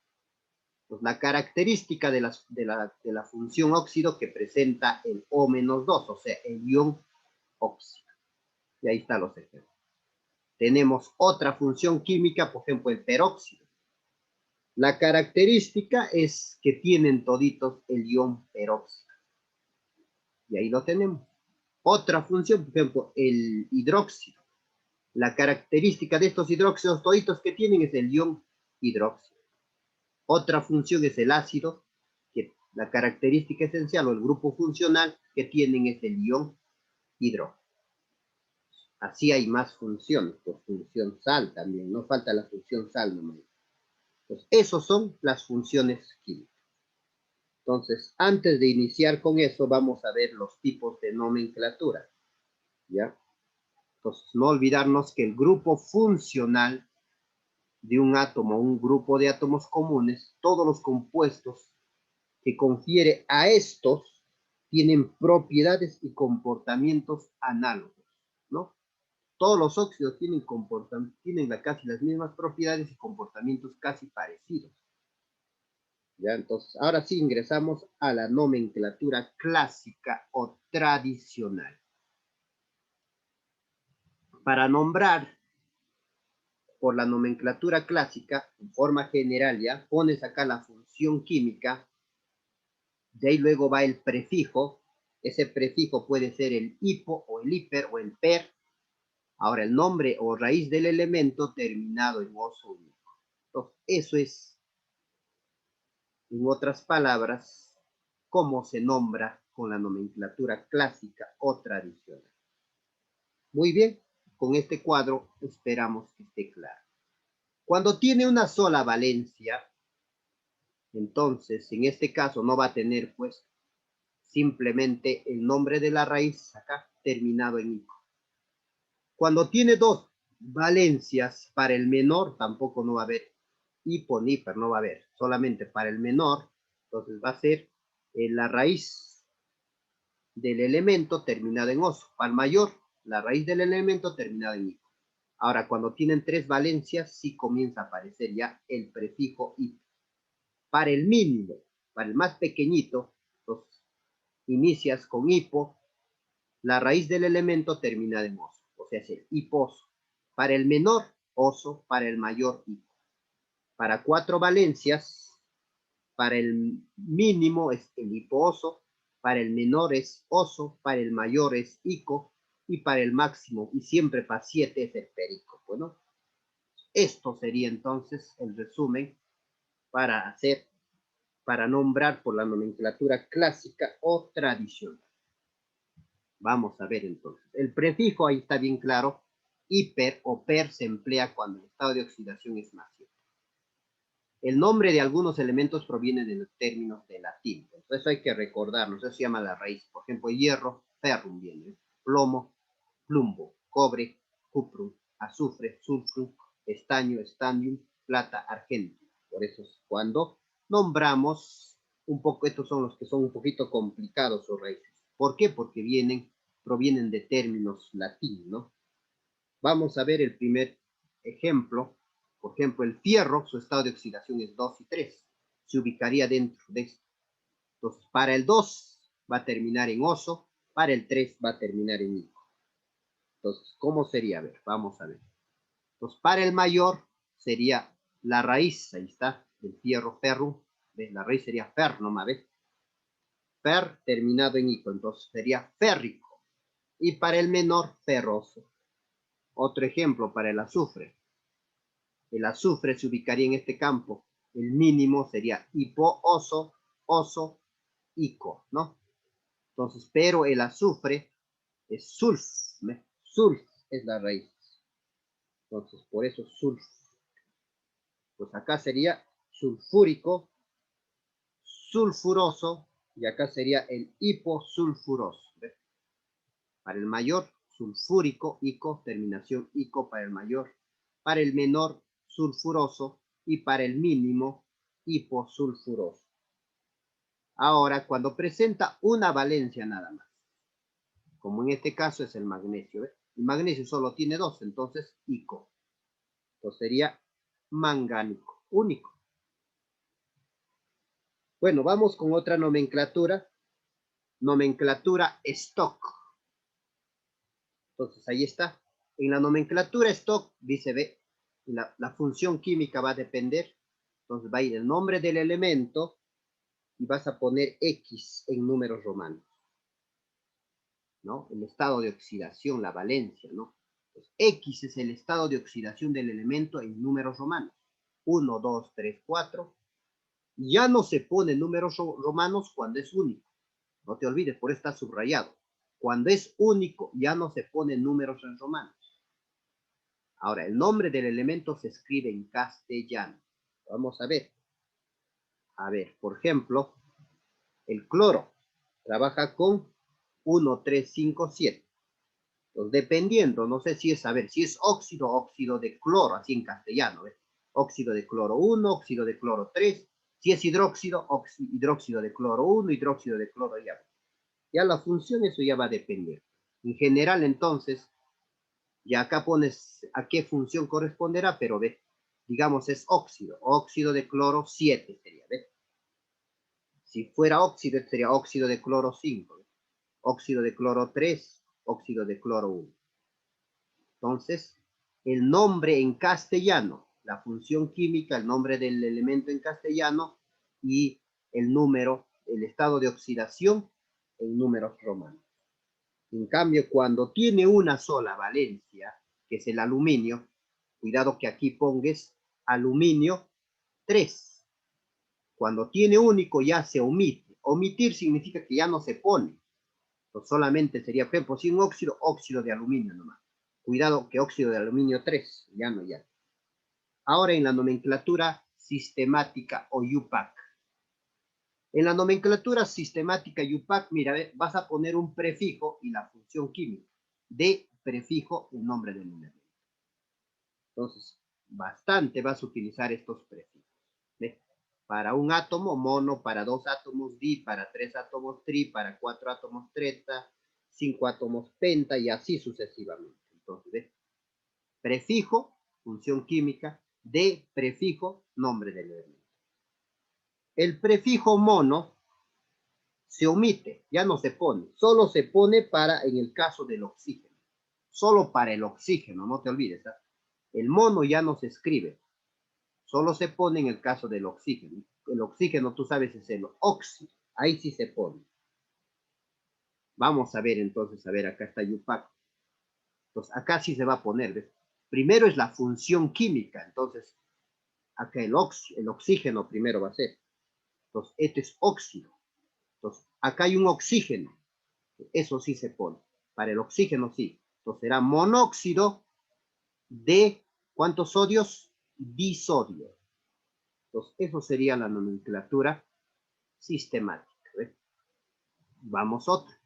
Pues la característica de la función óxido que presenta el O-2, o sea, el ion óxido. Y ahí están los ejemplos. Tenemos otra función química, por ejemplo, el peróxido. La característica es que tienen toditos el ion peróxido. Y ahí lo tenemos. Otra función, por ejemplo, el hidróxido. La característica de estos hidróxidos toditos que tienen es el ion hidróxido. Otra función es el ácido, que la característica esencial o el grupo funcional que tienen es el ion hidrógeno. Así hay más funciones, por función sal también, no falta la función sal nomás. Pues esos son las funciones químicas. Entonces, antes de iniciar con eso, vamos a ver los tipos de nomenclatura. ¿Ya? Entonces, no olvidarnos que el grupo funcional de un átomo, un grupo de átomos comunes, todos los compuestos que confiere a estos tienen propiedades y comportamientos análogos, ¿no? Todos los óxidos tienen casi las mismas propiedades y comportamientos casi parecidos. ¿Ya? Entonces, ahora sí ingresamos a la nomenclatura clásica o tradicional. Para nombrar por la nomenclatura clásica, en forma general, ya pones acá la función química, de ahí luego va el prefijo, ese prefijo puede ser el hipo o el hiper o el per, ahora el nombre o raíz del elemento terminado en oso único. Entonces, eso es, en otras palabras, cómo se nombra con la nomenclatura clásica o tradicional. Muy bien, con este cuadro esperamos que esté claro. Cuando tiene una sola valencia, entonces en este caso no va a tener pues simplemente el nombre de la raíz acá terminado en ico. Cuando tiene dos valencias para el menor tampoco no va a haber hipo ni hiper, no va a haber, solamente para el menor, entonces va a ser la raíz del elemento terminada en oso. Para el mayor, la raíz del elemento terminada en ico. Ahora, cuando tienen tres valencias, sí comienza a aparecer ya el prefijo hipo. Para el mínimo, para el más pequeñito, entonces, inicias con hipo, la raíz del elemento terminada en oso, o sea, es el hiposo. Para el menor, oso, para el mayor, hipo. Para cuatro valencias, para el mínimo es el hiposo, para el menor es oso, para el mayor es ico, y para el máximo, y siempre para 7 es el perico. Bueno, esto sería entonces el resumen para nombrar por la nomenclatura clásica o tradicional. Vamos a ver entonces. El prefijo ahí está bien claro. Hiper o per se emplea cuando el estado de oxidación es más simple. El nombre de algunos elementos proviene de los términos de latín. Entonces eso hay que recordarnos. Eso se llama la raíz. Por ejemplo, hierro, ferrum viene. Plomo, plumbo. Cobre, cuprum. Azufre, sulfuro. Estaño, stannium. Plata, argento. Por eso es cuando nombramos un poco, estos son los que son un poquito complicados sus raíces. ¿Por qué? Porque provienen de términos latinos, ¿no? Vamos a ver el primer ejemplo. Por ejemplo, el fierro, su estado de oxidación es 2 y 3. Se ubicaría dentro de esto. Entonces, para el 2 va a terminar en oso, para el 3 va a terminar en ico. Entonces, ¿cómo sería? A ver, vamos a ver. Entonces, para el mayor sería la raíz, ahí está, el fierro, ferrum. ¿Ves? La raíz sería fer, ¿no? ¿Ves? Fer terminado en ico, entonces sería férrico. Y para el menor, ferroso. Otro ejemplo para el azufre. El azufre se ubicaría en este campo. El mínimo sería hipooso, oso, ico, ¿no? Entonces, pero el azufre es sulf, ¿no? Sulf es la raíz. Entonces, por eso sulf. Pues acá sería sulfúrico, sulfuroso, y acá sería el hiposulfuroso. ¿Ves? Para el mayor, sulfúrico, ico, terminación ico para el mayor. Para el menor, sulfuroso, y para el mínimo, hiposulfuroso. Ahora, cuando presenta una valencia nada más, como en este caso es el magnesio, ¿ves? El magnesio solo tiene dos, entonces ico. Entonces sería mangánico, único. Bueno, vamos con otra nomenclatura. Nomenclatura stock. Entonces ahí está. En la nomenclatura stock dice, ve, la función química va a depender. Entonces va a ir el nombre del elemento y vas a poner X en números romanos, ¿no? El estado de oxidación, la valencia, ¿no? Pues X es el estado de oxidación del elemento en números romanos. 1, 2, 3, 4. Ya no se pone números romanos cuando es único. No te olvides, por eso está subrayado. Cuando es único, ya no se ponen números en romanos. Ahora, el nombre del elemento se escribe en castellano. Vamos a ver. A ver, por ejemplo, el cloro trabaja con 1, 3, 5, 7. Pues dependiendo, no sé si es, a ver, si es óxido de cloro, así en castellano, ¿ves? Óxido de cloro 1, óxido de cloro 3. Si es hidróxido, hidróxido de cloro 1, hidróxido de cloro ya. Ya la función, eso ya va a depender. En general, entonces, ya acá pones a qué función corresponderá, pero ve, digamos es óxido. Óxido de cloro 7 sería, ¿ve? Si fuera óxido, sería óxido de cloro 5. ¿Ve? Óxido de cloro 3, óxido de cloro 1. Entonces, el nombre en castellano, la función química, el nombre del elemento en castellano y el número, el estado de oxidación en números romanos. En cambio, cuando tiene una sola valencia, que es el aluminio, cuidado que aquí pongas aluminio 3. Cuando tiene único ya se omite. Omitir significa que ya no se pone. Entonces, solamente sería, por ejemplo, sin óxido, óxido de aluminio nomás. Cuidado que óxido de aluminio 3, ya no, ya. Ahora en la nomenclatura sistemática o UPAC. En la nomenclatura sistemática UPAC, mira, vas a poner un prefijo y la función química. De prefijo el nombre del elemento. Entonces, bastante vas a utilizar estos prefijos. ¿Ves? Para un átomo, mono, para 2 átomos, di, para 3 átomos, tri, para 4 átomos, treta, 5 átomos, penta, y así sucesivamente. Entonces, ¿ves? Prefijo, función química, de prefijo, nombre del elemento. El prefijo mono se omite, ya no se pone, solo se pone para, en el caso del oxígeno, solo para el oxígeno, no te olvides, ¿eh? El mono ya no se escribe, solo se pone en el caso del oxígeno. El oxígeno, tú sabes, es el óxido, ahí sí se pone. Vamos a ver entonces, a ver, acá está UPAC. Entonces, acá sí se va a poner, ¿ves? Primero es la función química, entonces, acá el oxígeno primero va a ser. Entonces, este es óxido. Entonces, acá hay un oxígeno, eso sí se pone. Para el oxígeno sí. Entonces, será monóxido de, ¿cuántos sodios? Disodio. Entonces, eso sería la nomenclatura sistemática. ¿Ves? Vamos otra.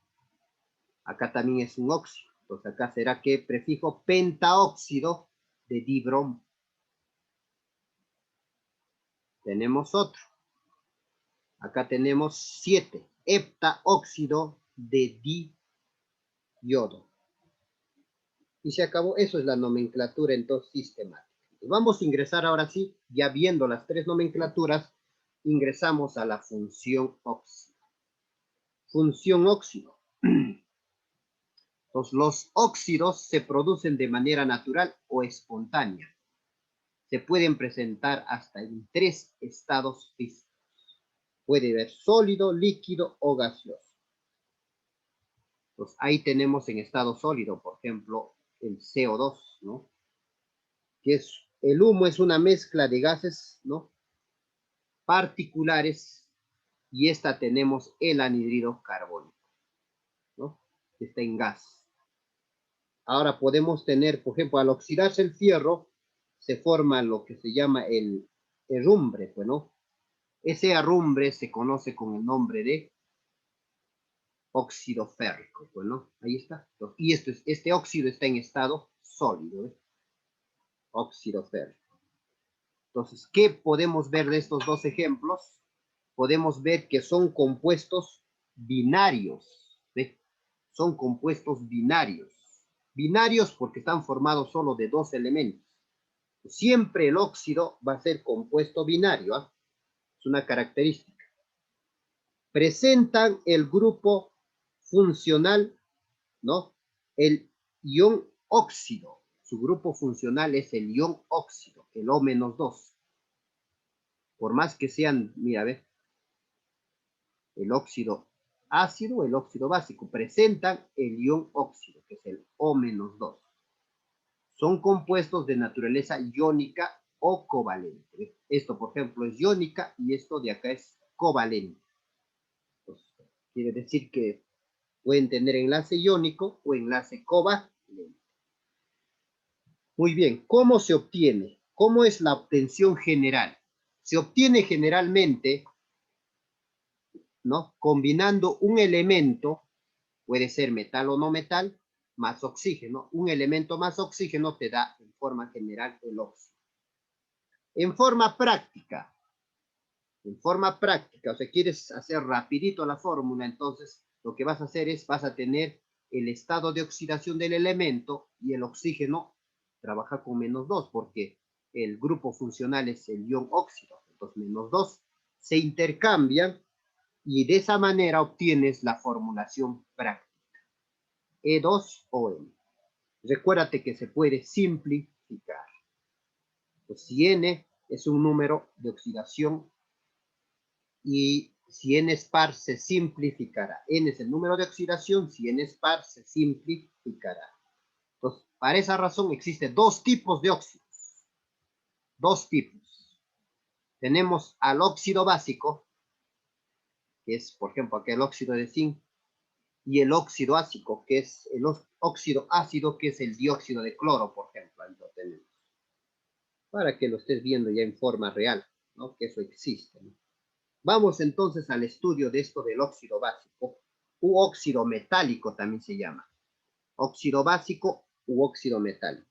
Acá también es un óxido. Entonces, acá será que prefijo pentaóxido de dibromo. Tenemos otro. Acá tenemos 7. Heptaóxido de diyodo. Y se acabó. Eso es la nomenclatura entonces sistemática. Vamos a ingresar ahora sí, ya viendo las 3 nomenclaturas, ingresamos a la función óxido. Función óxido. Entonces, los óxidos se producen de manera natural o espontánea. Se pueden presentar hasta en 3 estados físicos. Puede haber sólido, líquido o gaseoso. Entonces, ahí tenemos en estado sólido, por ejemplo, el CO2, ¿no? Que es, el humo es una mezcla de gases, ¿no? Particulares, y esta tenemos el anhídrido carbónico, ¿no? Que está en gas. Ahora podemos tener, por ejemplo, al oxidarse el fierro, se forma lo que se llama el herrumbre, pues, ¿no? Ese herrumbre se conoce con el nombre de óxido férrico, pues, ¿no? Ahí está. Y este óxido está en estado sólido, ¿eh? Óxido férrico. Entonces, ¿qué podemos ver de estos dos ejemplos? Podemos ver que son compuestos binarios, ¿ve? Son compuestos binarios. Binarios porque están formados solo de 2 elementos. Siempre el óxido va a ser compuesto binario, ¿eh? Es una característica. Presentan el grupo funcional, ¿no? El ion óxido. Su grupo funcional es el ion óxido, el O-2. Por más que sean, mira, ve, el óxido ácido, el óxido básico, presentan el ion óxido, que es el O-2. Son compuestos de naturaleza iónica o covalente. Esto, por ejemplo, es iónica y esto de acá es covalente. Pues, quiere decir que pueden tener enlace iónico o enlace covalente. Muy bien, ¿cómo se obtiene? ¿Cómo es la obtención general? Se obtiene generalmente, ¿no? Combinando un elemento, puede ser metal o no metal, más oxígeno. Un elemento más oxígeno te da en forma general el óxido. En forma práctica, En forma práctica, o sea, quieres hacer rapidito la fórmula, entonces lo que vas a hacer es, vas a tener el estado de oxidación del elemento y el oxígeno trabaja con -2 porque el grupo funcional es el ion óxido, entonces -2 se intercambian y de esa manera obtienes la formulación práctica, E2O N. Recuérdate que se puede simplificar. Pues si N es un número de oxidación y si n es par se simplificará. N es el número de oxidación, si n es par se simplificará. Entonces, para esa razón existen dos tipos de óxidos. Dos tipos. Tenemos al óxido básico, que es, por ejemplo, aquel óxido de zinc, y el óxido ácido, que es el óxido ácido, que es el dióxido de cloro, por ejemplo. Ahí lo tenemos. Para que lo estés viendo ya en forma real, ¿no? Que eso existe, ¿no? Vamos entonces al estudio de esto del óxido básico, u óxido metálico también se llama. Óxido básico u óxido metálico.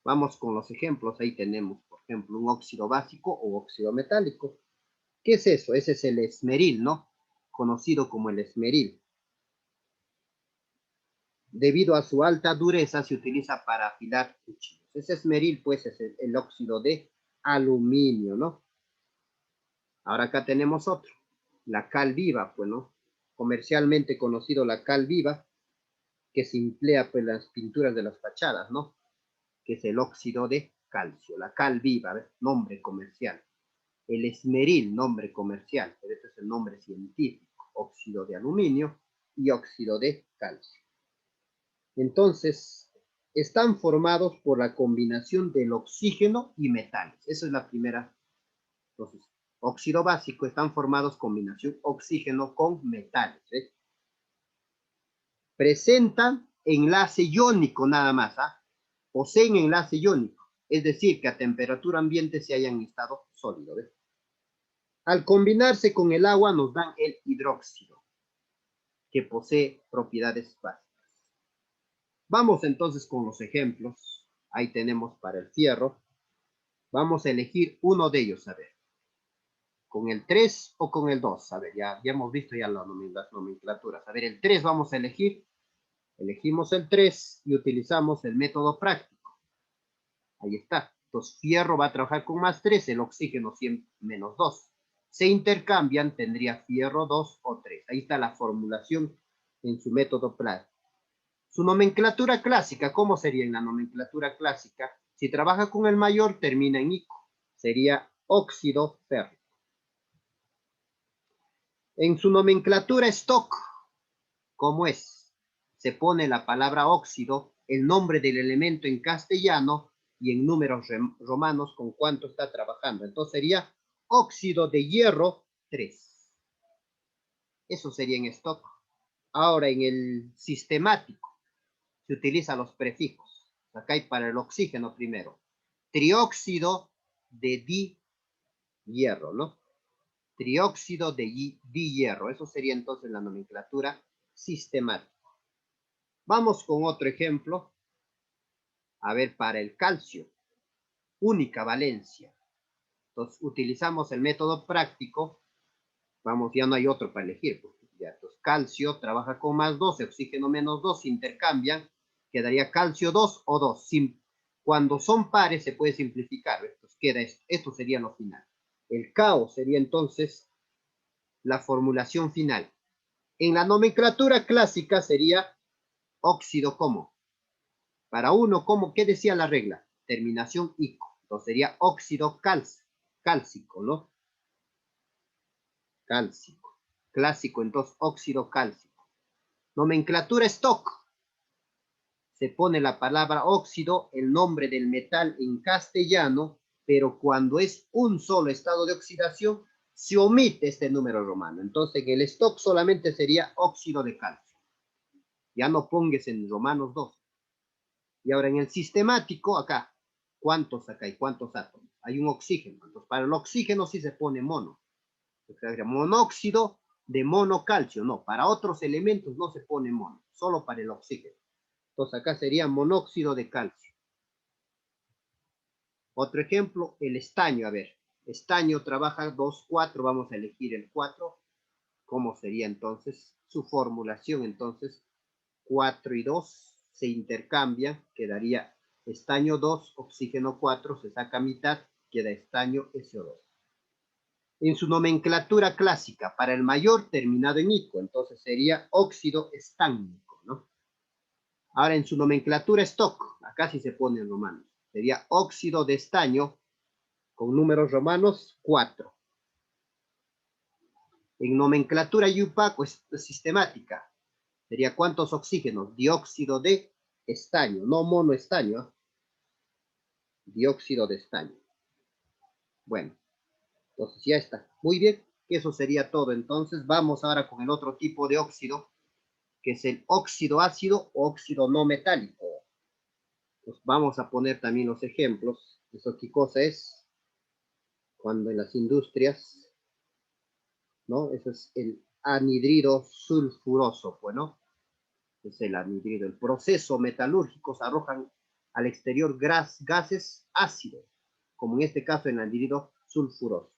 Vamos con los ejemplos. Ahí tenemos, por ejemplo, un óxido básico u óxido metálico. ¿Qué es eso? Ese es el esmeril, ¿no? Conocido como el esmeril. Debido a su alta dureza, se utiliza para afilar cuchillos. Ese esmeril, pues, es el óxido de aluminio, ¿no? Ahora acá tenemos otro, la cal viva, pues, ¿no? Comercialmente conocido la cal viva, que se emplea pues en las pinturas de las fachadas, ¿no? Que es el óxido de calcio, la cal viva, ¿ves? Nombre comercial. El esmeril, nombre comercial, pero este es el nombre científico, óxido de aluminio y óxido de calcio. Entonces, están formados por la combinación del oxígeno y metales. Esa es la primera. Entonces, óxido básico están formados combinación oxígeno con metales. ¿Eh? Presentan enlace iónico nada más. Poseen enlace iónico. Es decir, que a temperatura ambiente se hayan en estado sólido. ¿Ves? Al combinarse con el agua nos dan el hidróxido, que posee propiedades básicas. Vamos entonces con los ejemplos. Ahí tenemos para el fierro. Vamos a elegir uno de ellos, a ver. ¿Con el 3 o con el 2? A ver, ya hemos visto ya las nomenclaturas. A ver, el 3 vamos a elegir. Elegimos el 3 y utilizamos el método práctico. Ahí está. Entonces, fierro va a trabajar con +3, el oxígeno 100 -2. Se intercambian, tendría fierro 2 o 3. Ahí está la formulación en su método práctico. Su nomenclatura clásica, ¿cómo sería en la nomenclatura clásica? Si trabaja con el mayor, termina en ico. Sería óxido férrico. En su nomenclatura stock, ¿cómo es? Se pone la palabra óxido, el nombre del elemento en castellano y en números romanos con cuánto está trabajando. Entonces sería óxido de hierro 3. Eso sería en stock. Ahora en el sistemático se utilizan los prefijos. Acá hay para el oxígeno primero. Trióxido de dihierro, ¿no? Trióxido de dihierro. Eso sería entonces la nomenclatura sistemática. Vamos con otro ejemplo. A ver, para el calcio. Única valencia. Entonces, utilizamos el método práctico. Vamos, ya no hay otro para elegir. Ya, entonces, calcio trabaja con +2, oxígeno -2, se intercambian. Quedaría calcio 2 o 2. Cuando son pares se puede simplificar. Entonces, queda esto. Esto sería lo final. El KO sería entonces la formulación final. En la nomenclatura clásica sería óxido como. Para uno, ¿cómo? ¿Qué decía la regla? Terminación ico. Entonces sería óxido cálcico, ¿no? Cálcico. Clásico, entonces óxido cálcico. Nomenclatura stock. Se pone la palabra óxido, el nombre del metal en castellano, pero cuando es un solo estado de oxidación, se omite este número romano. Entonces en el stock solamente sería óxido de calcio. Ya no pongas en romanos 2. Y ahora en el sistemático, acá, ¿cuántos acá hay? ¿Cuántos átomos? Hay un oxígeno. Entonces, para el oxígeno sí se pone mono. O sea, monóxido de monocalcio. No, para otros elementos no se pone mono, solo para el oxígeno. Entonces, acá sería monóxido de calcio. Otro ejemplo, el estaño. A ver, Estaño trabaja 2, 4, vamos a elegir el 4. ¿Cómo sería entonces su formulación? Entonces, 4 y 2 se intercambian, quedaría estaño 2, oxígeno 4, se saca mitad, queda estaño SO2. En su nomenclatura clásica, para el mayor terminado en ico, entonces sería óxido estánico, ¿no? Ahora, en su nomenclatura stock, acá sí se pone en romanos, sería óxido de estaño con números romanos 4. En nomenclatura UPAC, pues sistemática, sería ¿cuántos oxígenos? Dióxido de estaño, no monoestaño, ¿eh? Dióxido de estaño. Bueno, entonces ya está. Muy bien, que eso sería todo. Entonces vamos ahora con el otro tipo de óxido, que es el óxido ácido o óxido no metálico. Pues vamos a poner también los ejemplos. ¿Eso qué cosa es? Cuando en las industrias, ¿no? Eso es el anhidrido sulfuroso, pues, ¿no? Es el anhidrido. El proceso metalúrgico se arrojan al exterior gases ácidos, como en este caso el anhidrido sulfuroso.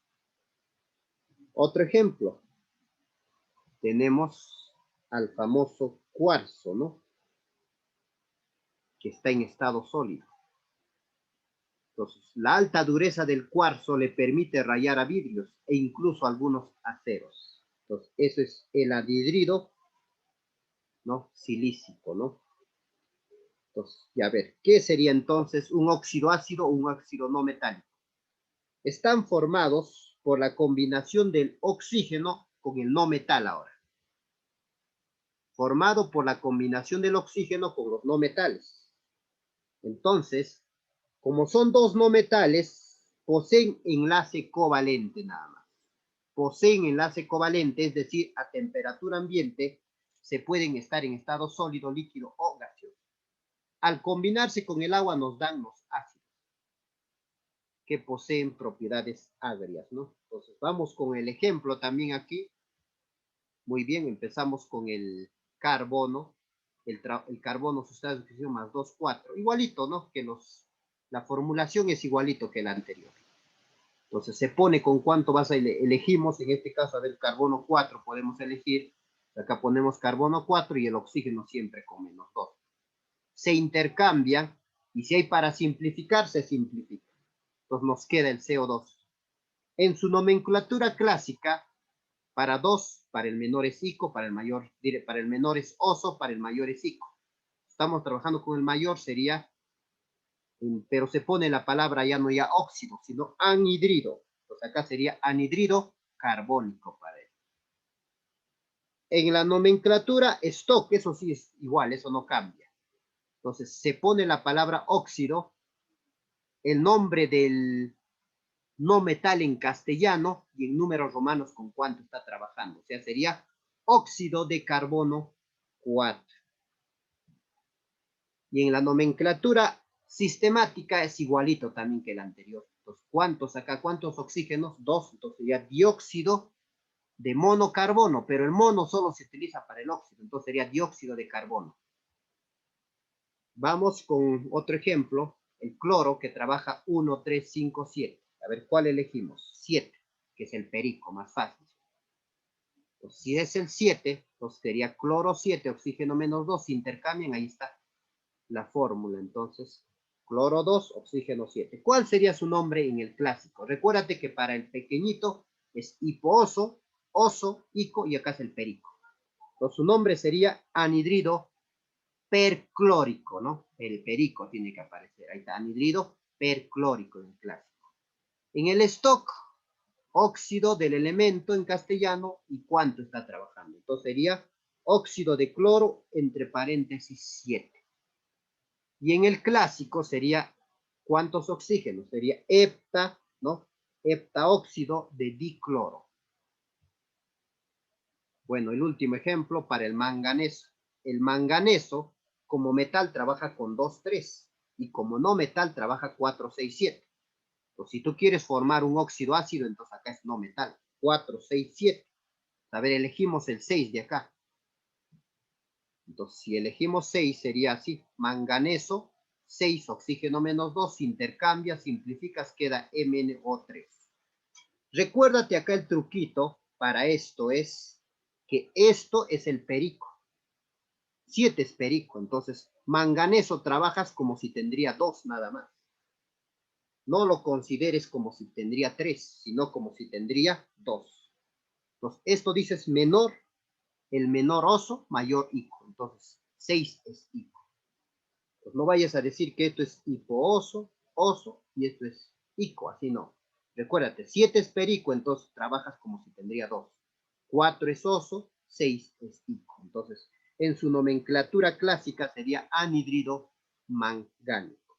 Otro ejemplo, tenemos al famoso cuarzo, ¿no? Que está en estado sólido. Entonces, la alta dureza del cuarzo le permite rayar a vidrios e incluso algunos aceros. Entonces, eso es el anhidrido, ¿no? Silícico, ¿no? Entonces, ya ver, ¿qué sería entonces un óxido ácido o un óxido no metálico? Están formados por la combinación del oxígeno con el no metal ahora. Formado por la combinación del oxígeno con los no metales. Entonces, como son dos no metales, poseen enlace covalente nada más. Poseen enlace covalente, es decir, a temperatura ambiente se pueden estar en estado sólido, líquido o gaseoso. Al combinarse con el agua nos dan los ácidos, que poseen propiedades agrias, ¿no? Entonces, vamos con el ejemplo también aquí. Muy bien, empezamos con el carbono. El carbono sustancia de oxidación más 2, 4. Igualito, ¿no? Que la formulación es igualito que la anterior. Entonces se pone con cuánto vas a elegimos, en este caso, a ver, carbono 4 podemos elegir. Acá ponemos carbono 4 y el oxígeno siempre con menos 2. Se intercambian y si hay para simplificar, se simplifica. Entonces nos queda el CO2. En su nomenclatura clásica, para 2, para el menor es ico, para el menor es oso, para el mayor es ico. Estamos trabajando con el mayor, sería, pero se pone la palabra ya no ya óxido, sino anhidrido. Entonces acá sería anhidrido carbónico para él. En la nomenclatura stock, eso sí es igual, eso no cambia. Entonces se pone la palabra óxido, el nombre del no metal en castellano y en números romanos con cuánto está trabajando. O sea, sería óxido de carbono 4. Y en la nomenclatura sistemática es igualito también que el anterior. Entonces, ¿cuántos acá? ¿Cuántos oxígenos? 2. Entonces sería dióxido de monocarbono, pero el mono solo se utiliza para el óxido. Entonces sería dióxido de carbono. Vamos con otro ejemplo. El cloro que trabaja 1, 3, 5, 7. A ver, ¿cuál elegimos? 7, que es el perico, más fácil. Entonces, si es el 7, entonces sería cloro 7, oxígeno menos 2, se intercambian, ahí está la fórmula. Entonces, cloro 2, oxígeno 7. ¿Cuál sería su nombre en el clásico? Recuérdate que para el pequeñito es hipooso, oso, ico y acá es el perico. Entonces, su nombre sería anhidrido perclórico, ¿no? El perico tiene que aparecer. Ahí está, anhidrido perclórico en el clásico. En el stock, óxido del elemento en castellano y cuánto está trabajando. Entonces sería óxido de cloro entre paréntesis 7. Y en el clásico sería cuántos oxígenos. Sería hepta, ¿no? Heptaóxido de dicloro. Bueno, el último ejemplo para el manganeso. El manganeso como metal trabaja con 2, 3 y como no metal trabaja 4, 6, 7. Entonces, si tú quieres formar un óxido ácido, entonces acá es no metal. 4, 6, 7. A ver, elegimos el 6 de acá. Entonces, si elegimos 6, sería así. Manganeso, 6, oxígeno menos 2, intercambia, simplificas, queda MnO3. Recuérdate acá el truquito para esto es que esto es el perico. 7 es perico, entonces manganeso trabajas como si tendría 2 nada más. No lo consideres como si tendría 3, sino como si tendría 2. Entonces, esto dices menor, el menor oso, mayor hico. Entonces, 6 es hico. Pues no vayas a decir que esto es hipo-oso, oso, y esto es hico, así no. Recuérdate, 7 es perico, entonces trabajas como si tendría 2. 4 es oso, 6 es hico. Entonces, en su nomenclatura clásica sería anhidrido mangánico.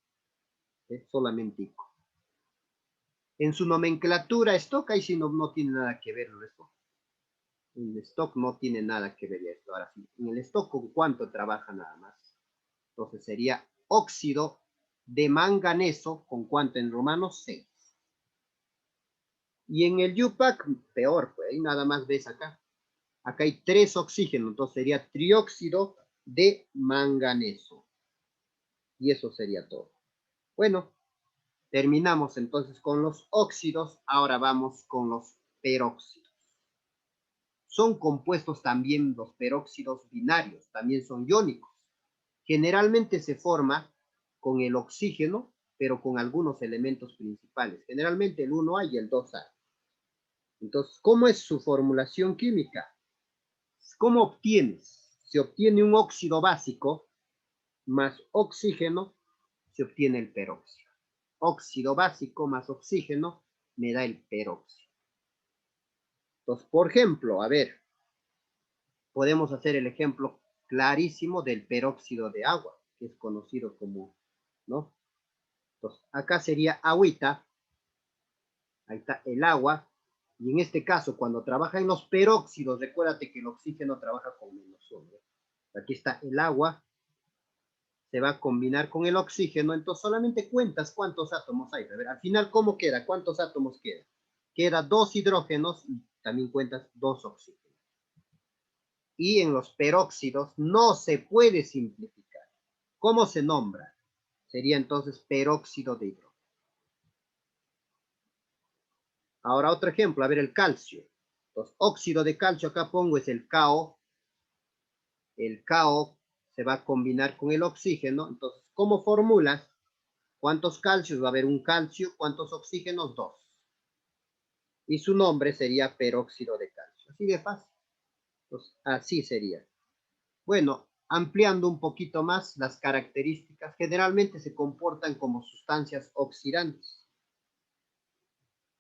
Solamente hico. En su nomenclatura stock, ahí sí no tiene nada que ver esto. En el stock no tiene nada que ver esto. Ahora sí, en el stock, ¿con cuánto trabaja nada más? Entonces sería óxido de manganeso, ¿con cuánto en romano? 6. Y en el UPAC, peor, pues ahí nada más ves acá. Acá hay 3 oxígenos, entonces sería trióxido de manganeso. Y eso sería todo. Bueno, terminamos entonces con los óxidos, ahora vamos con los peróxidos. Son compuestos también los peróxidos binarios, también son iónicos. Generalmente se forma con el oxígeno, pero con algunos elementos principales. Generalmente el 1A y el 2A. Entonces, ¿cómo es su formulación química? ¿Cómo obtienes? Se obtiene un óxido básico más oxígeno, se obtiene el peróxido. Óxido básico más oxígeno me da el peróxido. Entonces, por ejemplo, a ver, podemos hacer el ejemplo clarísimo del peróxido de agua, que es conocido como, ¿no? Entonces, acá sería agüita, ahí está el agua, y en este caso, cuando trabaja en los peróxidos, recuérdate que el oxígeno trabaja con -1. Aquí está el agua, se va a combinar con el oxígeno, entonces solamente cuentas cuántos átomos hay. A ver, al final, ¿cómo queda? ¿Cuántos átomos queda? Queda 2 hidrógenos y también cuentas 2 oxígenos. Y en los peróxidos no se puede simplificar. ¿Cómo se nombra? Sería entonces peróxido de hidrógeno. Ahora otro ejemplo, a ver el calcio. Entonces, óxido de calcio, acá pongo es el KO. El KO se va a combinar con el oxígeno. Entonces, ¿cómo formulas? ¿Cuántos calcios? Va a haber un calcio. ¿Cuántos oxígenos? 2. Y su nombre sería peróxido de calcio. Así de fácil. Entonces, así sería. Bueno, ampliando un poquito más las características, generalmente se comportan como sustancias oxidantes.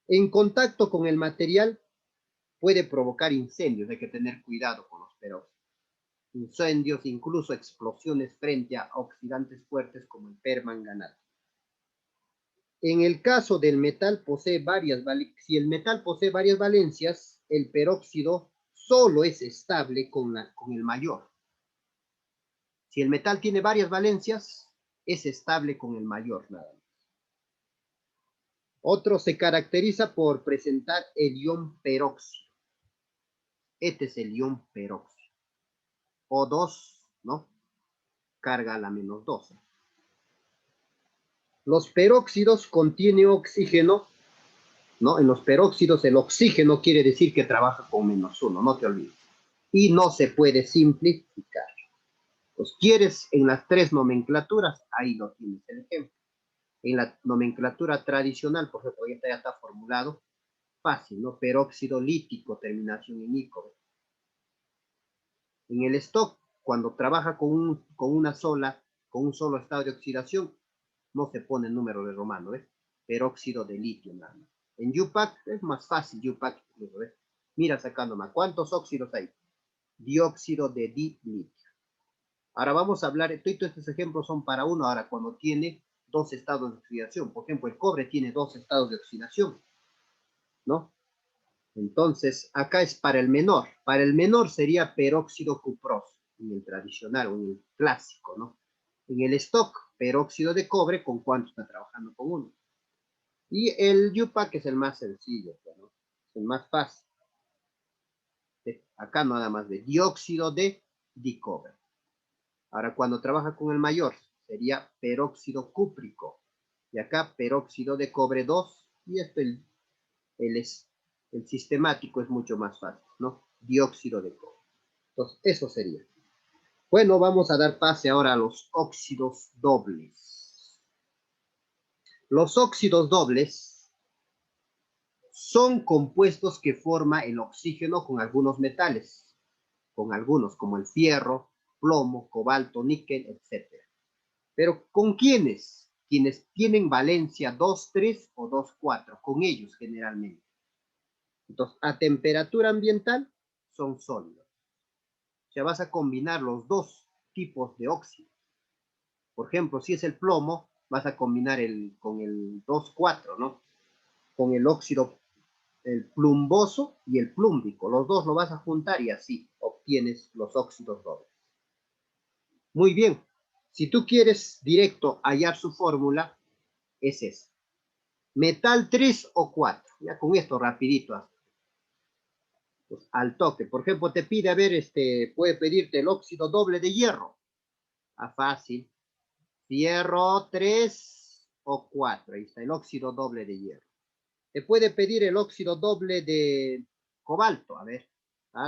En contacto con el material puede provocar incendios, hay que tener cuidado con los peróxidos. Incendios, incluso explosiones frente a oxidantes fuertes como el permanganato. En el caso del metal posee si el metal posee varias valencias, el peróxido solo es estable con el mayor. Si el metal tiene varias valencias, es estable con el mayor nada más. Otro se caracteriza por presentar el ion peróxido. Este es el ion peróxido. O2, ¿no? Carga a la -2. Los peróxidos contienen oxígeno, ¿no? En los peróxidos el oxígeno quiere decir que trabaja con -1, no te olvides. Y no se puede simplificar. Pues quieres en las 3 nomenclaturas, ahí lo tienes el ejemplo. En la nomenclatura tradicional, por ejemplo, ya está formulado, fácil, ¿no? Peróxido lítico, terminación en ico. En el stock, cuando trabaja con un solo estado de oxidación, no se pone el número de romano, ¿ves? Peróxido de litio, nada más. En UPAC es más fácil, UPAC, ¿ves? Mira sacando más. ¿Cuántos óxidos hay? Dióxido de dilitio. Ahora vamos a hablar, todos estos ejemplos son para uno, ahora cuando tiene 2 estados de oxidación. Por ejemplo, el cobre tiene 2 estados de oxidación, ¿no? Entonces, acá es para el menor. Para el menor sería peróxido cuproso, en el tradicional o en el clásico, ¿no? En el stock, peróxido de cobre, ¿con cuánto está trabajando con uno? Y el UPAC es el más sencillo, ¿no? Es el más fácil. Acá nada más de dióxido de dicobre. Ahora, cuando trabaja con el mayor, sería peróxido cúprico. Y acá peróxido de cobre 2. Y esto el El sistemático es mucho más fácil, ¿no? Dióxido de cobre. Entonces, eso sería. Bueno, vamos a dar pase ahora a los óxidos dobles. Los óxidos dobles son compuestos que forma el oxígeno con algunos metales, con algunos como el fierro, plomo, cobalto, níquel, etc. Pero ¿con quiénes? Quienes tienen valencia 2, 3 o 2, 4, con ellos generalmente. Entonces, a temperatura ambiental son sólidos. O sea, vas a combinar los dos tipos de óxido. Por ejemplo, si es el plomo, vas a combinar con el 2, 4, ¿no? Con el óxido, el plumboso y el plúmbico. Los dos lo vas a juntar y así obtienes los óxidos dobles. Muy bien. Si tú quieres directo hallar su fórmula, es esa. Metal 3 o 4. Ya con esto rapidito. Pues, al toque. Por ejemplo, te pide, a ver, puede pedirte el óxido doble de hierro. Fácil. Fierro 3 o 4. Ahí está el óxido doble de hierro. Te puede pedir el óxido doble de cobalto. A ver.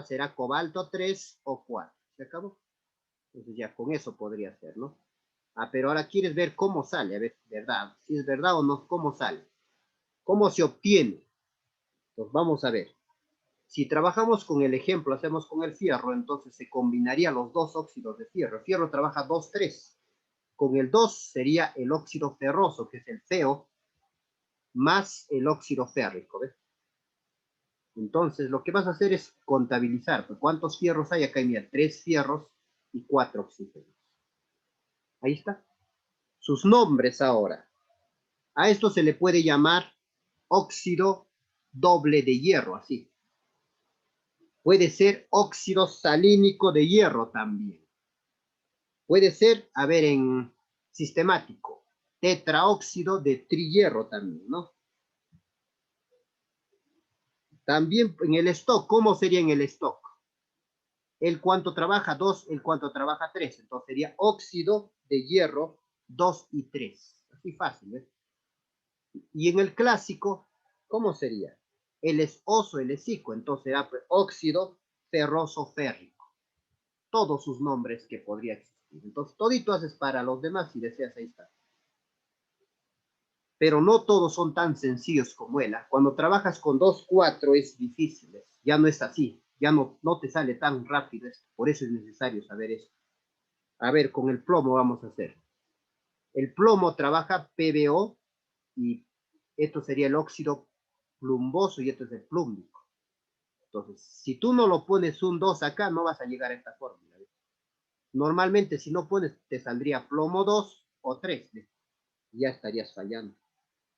Será cobalto 3 o 4. ¿Se acabó? Entonces ya con eso podría ser, ¿no? Pero ahora quieres ver cómo sale. A ver, ¿verdad? Si es verdad o no, ¿cómo sale? ¿Cómo se obtiene? Pues vamos a ver. Si trabajamos con el ejemplo, hacemos con el fierro, entonces se combinarían los dos óxidos de fierro. El fierro trabaja 2, 3. Con el 2 sería el óxido ferroso, que es el FeO, más el óxido férrico, ¿ves? Entonces, lo que vas a hacer es contabilizar. Pues, ¿cuántos fierros hay acá? Mira, 3 fierros y 4 oxígenos. Ahí está. Sus nombres ahora. A esto se le puede llamar óxido doble de hierro, así. Puede ser óxido salínico de hierro también. Puede ser, a ver, en sistemático, tetraóxido de trihierro también, ¿no? También en el stock, ¿cómo sería en el stock? El cuánto trabaja 2, el cuánto trabaja 3. Entonces sería óxido de hierro 2 y 3. Así fácil, ¿eh? Y en el clásico, ¿cómo sería? El esoso, el esico, entonces será pues, óxido ferroso férrico. Todos sus nombres que podría existir. Entonces, todito haces para los demás si deseas, ahí está. Pero no todos son tan sencillos como él. Cuando trabajas con 2, 4 es difícil, ya no es así, ya no te sale tan rápido esto. Por eso es necesario saber eso. A ver, con el plomo vamos a hacer. El plomo trabaja PbO y esto sería el óxido plumboso y esto es el plúmbico. Entonces, si tú no lo pones un 2 acá, no vas a llegar a esta fórmula. Normalmente, si no pones, te saldría plomo 2 o 3. Ya estarías fallando.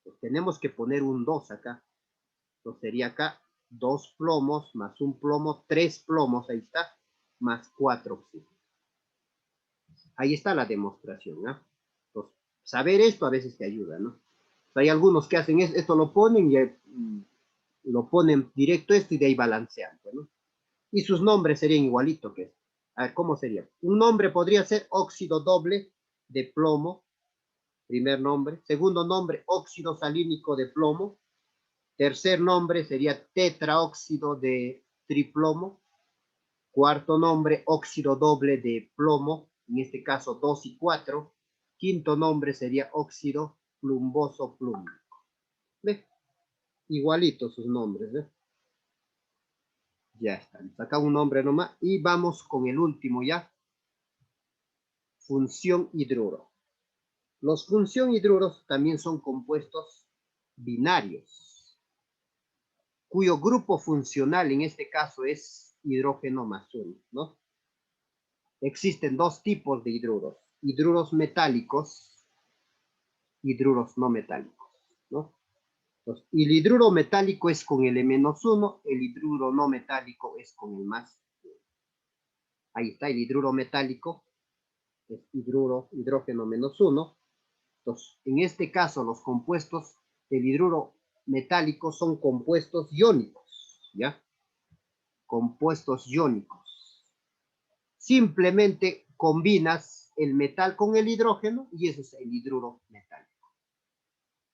Pues tenemos que poner un 2 acá. Entonces sería acá 2 plomos más un plomo, 3 plomos, ahí está, más 4 oxígenos. Ahí está la demostración, ¿no? Entonces, saber esto a veces te ayuda, ¿no? Hay algunos que hacen esto, lo ponen y lo ponen directo esto y de ahí balancean, ¿no? Y sus nombres serían igualito que esto. A ver, ¿cómo sería? Un nombre podría ser óxido doble de plomo, primer nombre. Segundo nombre, óxido salínico de plomo. Tercer nombre sería tetraóxido de triplomo. Cuarto nombre, óxido doble de plomo, en este caso 2 y 4. Quinto nombre sería óxido plumboso plúmbico. ¿Ve? Igualitos sus nombres, ¿ve? Ya están. Saca un nombre nomás y vamos con el último ya. Función hidruro. Los función hidruros también son compuestos binarios, cuyo grupo funcional en este caso es hidrógeno más 1, ¿no? Existen dos tipos de hidruros metálicos, hidruros no metálicos, ¿no? Entonces, el hidruro metálico es con el E-1, el hidruro no metálico es con el más. Ahí está el hidruro metálico, es hidrógeno -1. Entonces, en este caso, los compuestos del hidruro metálico son compuestos iónicos, ¿ya? Compuestos iónicos. Simplemente combinas el metal con el hidrógeno y eso es el hidruro metálico.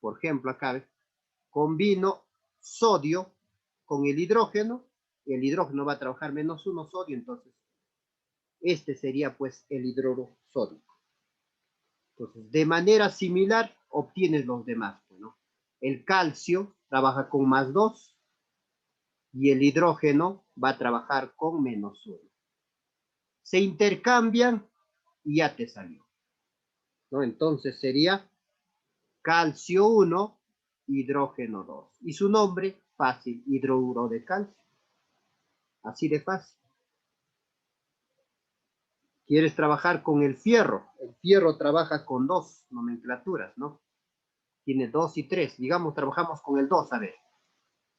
Por ejemplo, acá combino sodio con el hidrógeno va a trabajar -1 sodio, entonces este sería pues el hidruro sódico. Entonces, de manera similar, obtienes los demás, ¿no? El calcio trabaja con +2 y el hidrógeno va a trabajar con -1. Se intercambian y ya te salió, ¿no? Entonces sería calcio 1, hidrógeno 2. Y su nombre, fácil, hidruro de calcio. Así de fácil. ¿Quieres trabajar con el fierro? El fierro trabaja con 2 nomenclaturas, ¿no? Tiene 2 y 3. Digamos, trabajamos con el 2, a ver.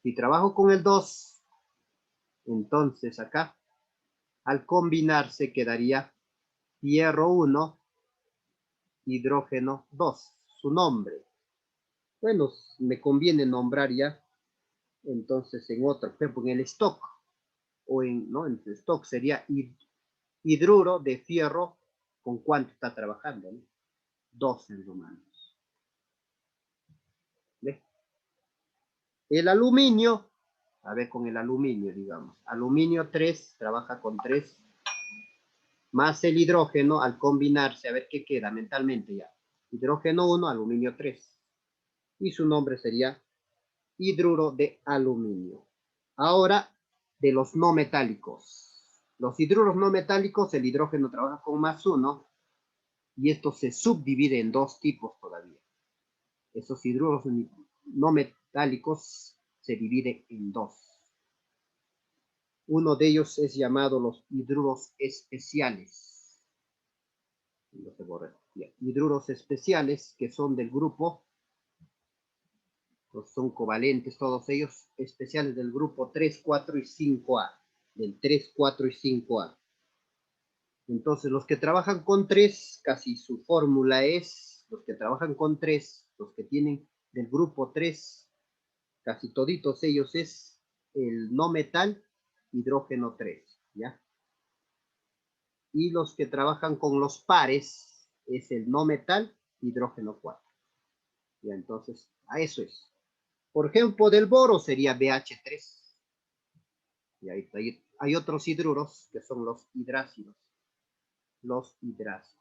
Si trabajo con el 2, entonces acá, al combinarse quedaría fierro 1, hidrógeno 2. Su nombre. Bueno, me conviene nombrar ya, entonces en otro, por ejemplo, en el stock, o ¿no? En el stock sería hidruro de fierro, ¿con cuánto está trabajando? ¿No? 2 en romano. ¿Ve? El aluminio, a ver, con el aluminio, digamos, aluminio 3, trabaja con 3, más el hidrógeno, al combinarse, a ver qué queda mentalmente ya. Hidrógeno 1, aluminio 3. Y su nombre sería hidruro de aluminio. Ahora, de los no metálicos. Los hidruros no metálicos, el hidrógeno trabaja con +1 y esto se subdivide en 2 tipos todavía. Esos hidruros no metálicos se dividen en 2. Uno de ellos es llamado los hidruros especiales. Hidruros especiales que son del grupo, pues son covalentes todos ellos, especiales del grupo 3, 4 y 5A. Del 3, 4 y 5A. Entonces, los que trabajan con 3, casi su fórmula es, los que trabajan con 3, los que tienen del grupo 3, casi toditos ellos es el no metal, hidrógeno 3, ¿ya? Y los que trabajan con los pares es el no metal, hidrógeno 4. ¿Ya? Entonces, a eso es. Por ejemplo, del boro sería BH3. Y hay otros hidruros que son los hidrácidos. Los hidrácidos.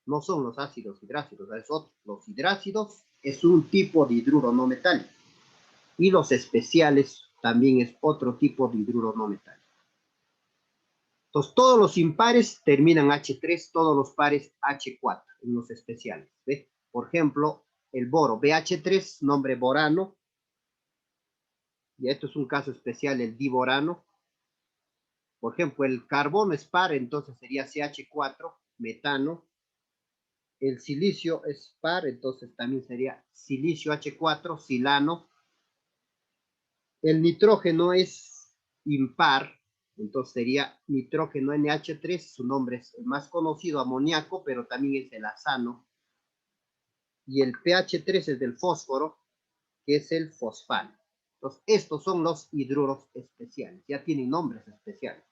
No son los ácidos hidrácidos, es otro. Los hidrácidos es un tipo de hidruro no metálico. Y los especiales también es otro tipo de hidruro no metálico. Entonces, todos los impares terminan H3, todos los pares H4 en los especiales. ¿Ve? Por ejemplo, el boro, BH3, nombre borano. Y esto es un caso especial, el diborano. Por ejemplo, el carbono es par, entonces sería CH4, metano. El silicio es par, entonces también sería silicio H4, silano. El nitrógeno es impar, entonces sería nitrógeno NH3, su nombre es el más conocido, amoníaco, pero también es el azano. Y el pH3 es del fósforo, que es el fosfano. Entonces, estos son los hidruros especiales, ya tienen nombres especiales.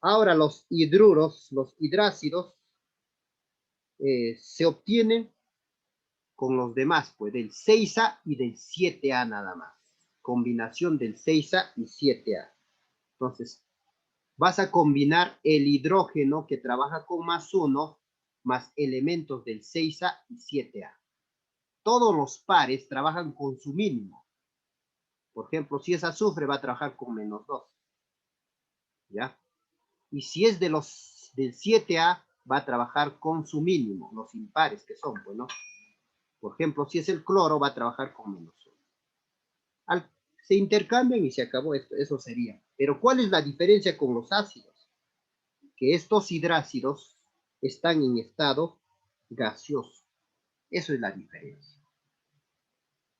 Ahora, los hidruros, los hidrácidos, se obtienen con los demás, pues del 6A y del 7A nada más. Combinación del 6A y 7A. Entonces, vas a combinar el hidrógeno que trabaja con +1 más elementos del 6A y 7A. Todos los pares trabajan con su mínimo. Por ejemplo, si es azufre, va a trabajar con -2. ¿Ya? Y si es del 7A, va a trabajar con su mínimo, los impares que son, pues, ¿no? Por ejemplo, si es el cloro, va a trabajar con -1. Se intercambian y se acabó esto, eso sería. Pero ¿cuál es la diferencia con los ácidos? Que estos hidrácidos están en estado gaseoso. Eso es la diferencia.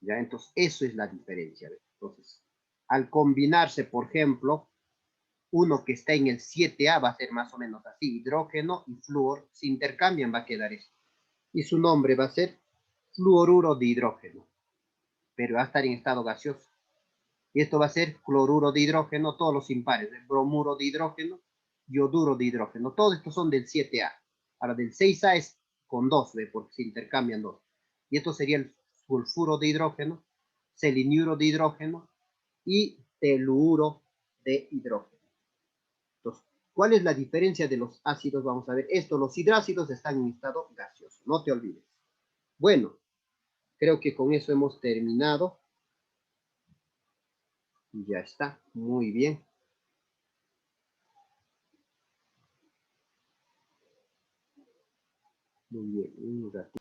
¿Ya? Entonces, eso es la diferencia. Entonces, al combinarse, por ejemplo, uno que está en el 7A va a ser más o menos así, hidrógeno y flúor, se intercambian, va a quedar esto. Y su nombre va a ser fluoruro de hidrógeno, pero va a estar en estado gaseoso. Y esto va a ser cloruro de hidrógeno, todos los impares, el bromuro de hidrógeno, yoduro de hidrógeno, todos estos son del 7A. Ahora del 6A es con 2, porque se intercambian 2. Y esto sería el sulfuro de hidrógeno, seleniuro de hidrógeno, y teluro de hidrógeno. Entonces, ¿cuál es la diferencia de los ácidos? Vamos a ver esto. Los hidrácidos están en estado gaseoso, no te olvides. Bueno, creo que con eso hemos terminado. Ya está, muy bien. Muy bien, un ratito.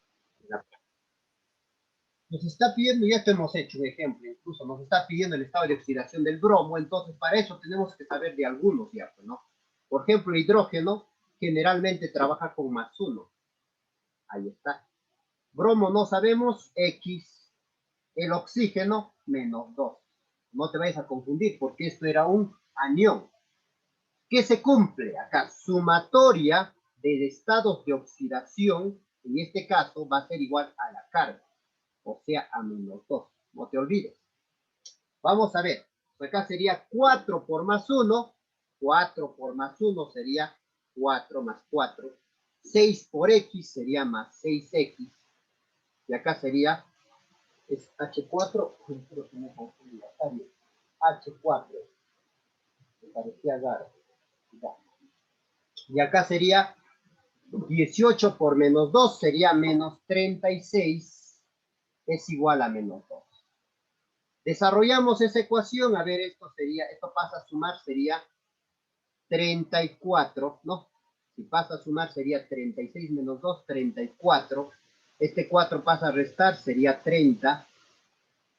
Nos está pidiendo, ya te hemos hecho un ejemplo, incluso nos está pidiendo el estado de oxidación del bromo, entonces para eso tenemos que saber de algunos ya, ¿no? Por ejemplo, el hidrógeno generalmente trabaja con +1. Ahí está. Bromo no sabemos, X. El oxígeno, -2. No te vayas a confundir porque esto era un anión. ¿Qué se cumple acá? Sumatoria de estados de oxidación, en este caso va a ser igual a la carga, o sea, a -2. No te olvides. Vamos a ver. Acá sería 4 por +1. 4 por +1 sería 4 más 4. 6 por X sería más 6X. Y acá sería, es H4. Está bien. H4. Me parecía raro. Y acá sería 18 por -2 sería -36. Es igual a -2. Desarrollamos esa ecuación. A ver, esto pasa a sumar, sería 34, ¿no? Si pasa a sumar sería 36 menos 2, 34. Este 4 pasa a restar, sería 30.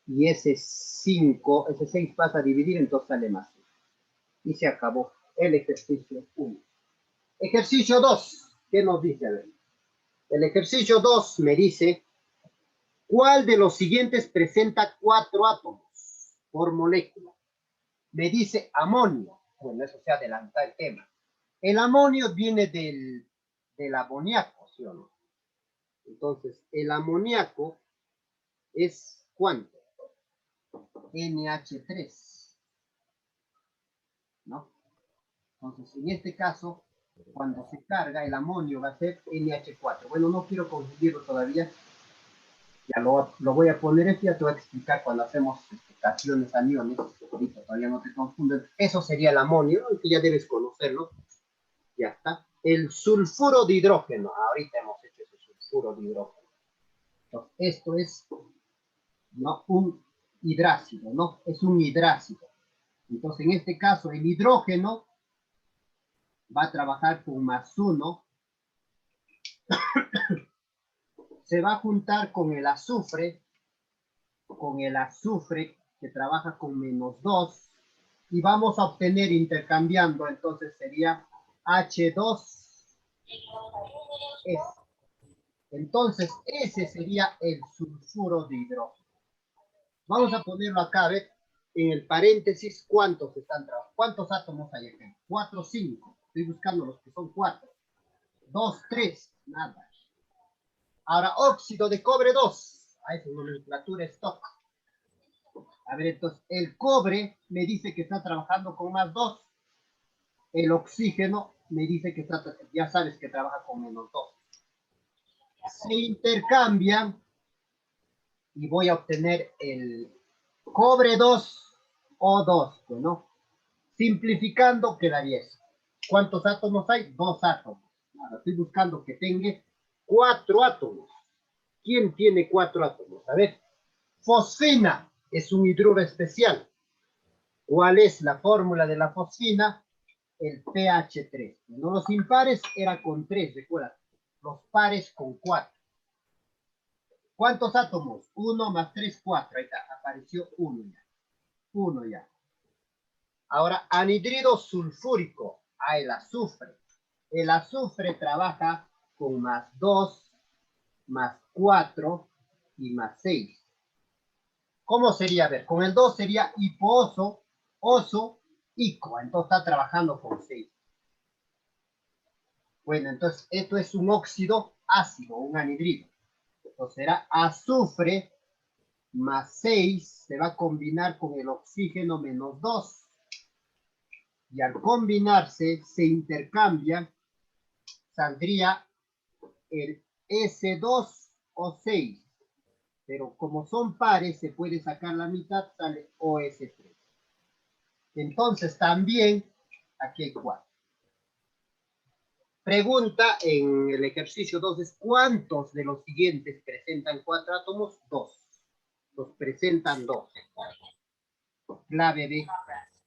Y ese 5, ese 6 pasa a dividir, entonces sale más. Y se acabó el ejercicio 1. Ejercicio 2, ¿qué nos dice? A ver. El ejercicio 2 me dice, ¿cuál de los siguientes presenta 4 átomos por molécula? Me dice amonio. Bueno, eso se adelanta el tema. El amonio viene del amoníaco, ¿sí o no? Entonces, el amoníaco es ¿cuánto? NH3, ¿no? Entonces, en este caso, cuando se carga, el amonio va a ser NH4. Bueno, no quiero confundirlo todavía. Ya lo voy a poner esto, ya te voy a explicar cuando hacemos cationes, aniones. Ahorita todavía no te confunden. Eso sería el amonio, que ya debes conocerlo. Ya está. El sulfuro de hidrógeno. Ahorita hemos hecho ese sulfuro de hidrógeno. Entonces, esto es, ¿no?, un hidrácido, ¿no? Es un hidrácido. Entonces, en este caso, el hidrógeno va a trabajar con +1. Se va a juntar con el azufre que trabaja con -2. Y vamos a obtener intercambiando, entonces sería H2S. Entonces, ese sería el sulfuro de hidrógeno. Vamos a ponerlo acá, ¿ves? En el paréntesis, ¿cuántos están trabajando? ¿Cuántos átomos hay aquí? 4, 5. Estoy buscando los que son 4. 2, 3. Nada. Ahora, óxido de cobre 2. A esa nomenclatura stock. A ver, entonces, el cobre me dice que está trabajando con +2. El oxígeno me dice que está, ya sabes que trabaja con -2. Se intercambian y voy a obtener el cobre 2 O2, ¿no? Simplificando quedaría eso. ¿Cuántos átomos hay? 2 átomos. Ahora estoy buscando que tenga 4 átomos. ¿Quién tiene 4 átomos? A ver, fosfina es un hidruro especial. ¿Cuál es la fórmula de la fosfina? El pH3. No, los impares era con 3, recuerda. Los pares con 4. ¿Cuántos átomos? 1 más 3, 4. Ahí está, apareció 1 ya. 1 ya. Ahora, anhidrido sulfúrico. Ah, el azufre. El azufre trabaja con +2, +4 y +6. ¿Cómo sería? A ver, con el 2 sería hiposo, oso, ico. Entonces está trabajando con 6. Bueno, entonces esto es un óxido ácido, un anhidrido. Entonces será azufre +6, se va a combinar con el oxígeno -2. Y al combinarse, se intercambian, saldría el S2O6. Pero como son pares, se puede sacar la mitad, sale OS3. Entonces también aquí hay 4. Pregunta en el ejercicio 2 es ¿cuántos de los siguientes presentan 4 átomos? 2. Los presentan 2. Clave B.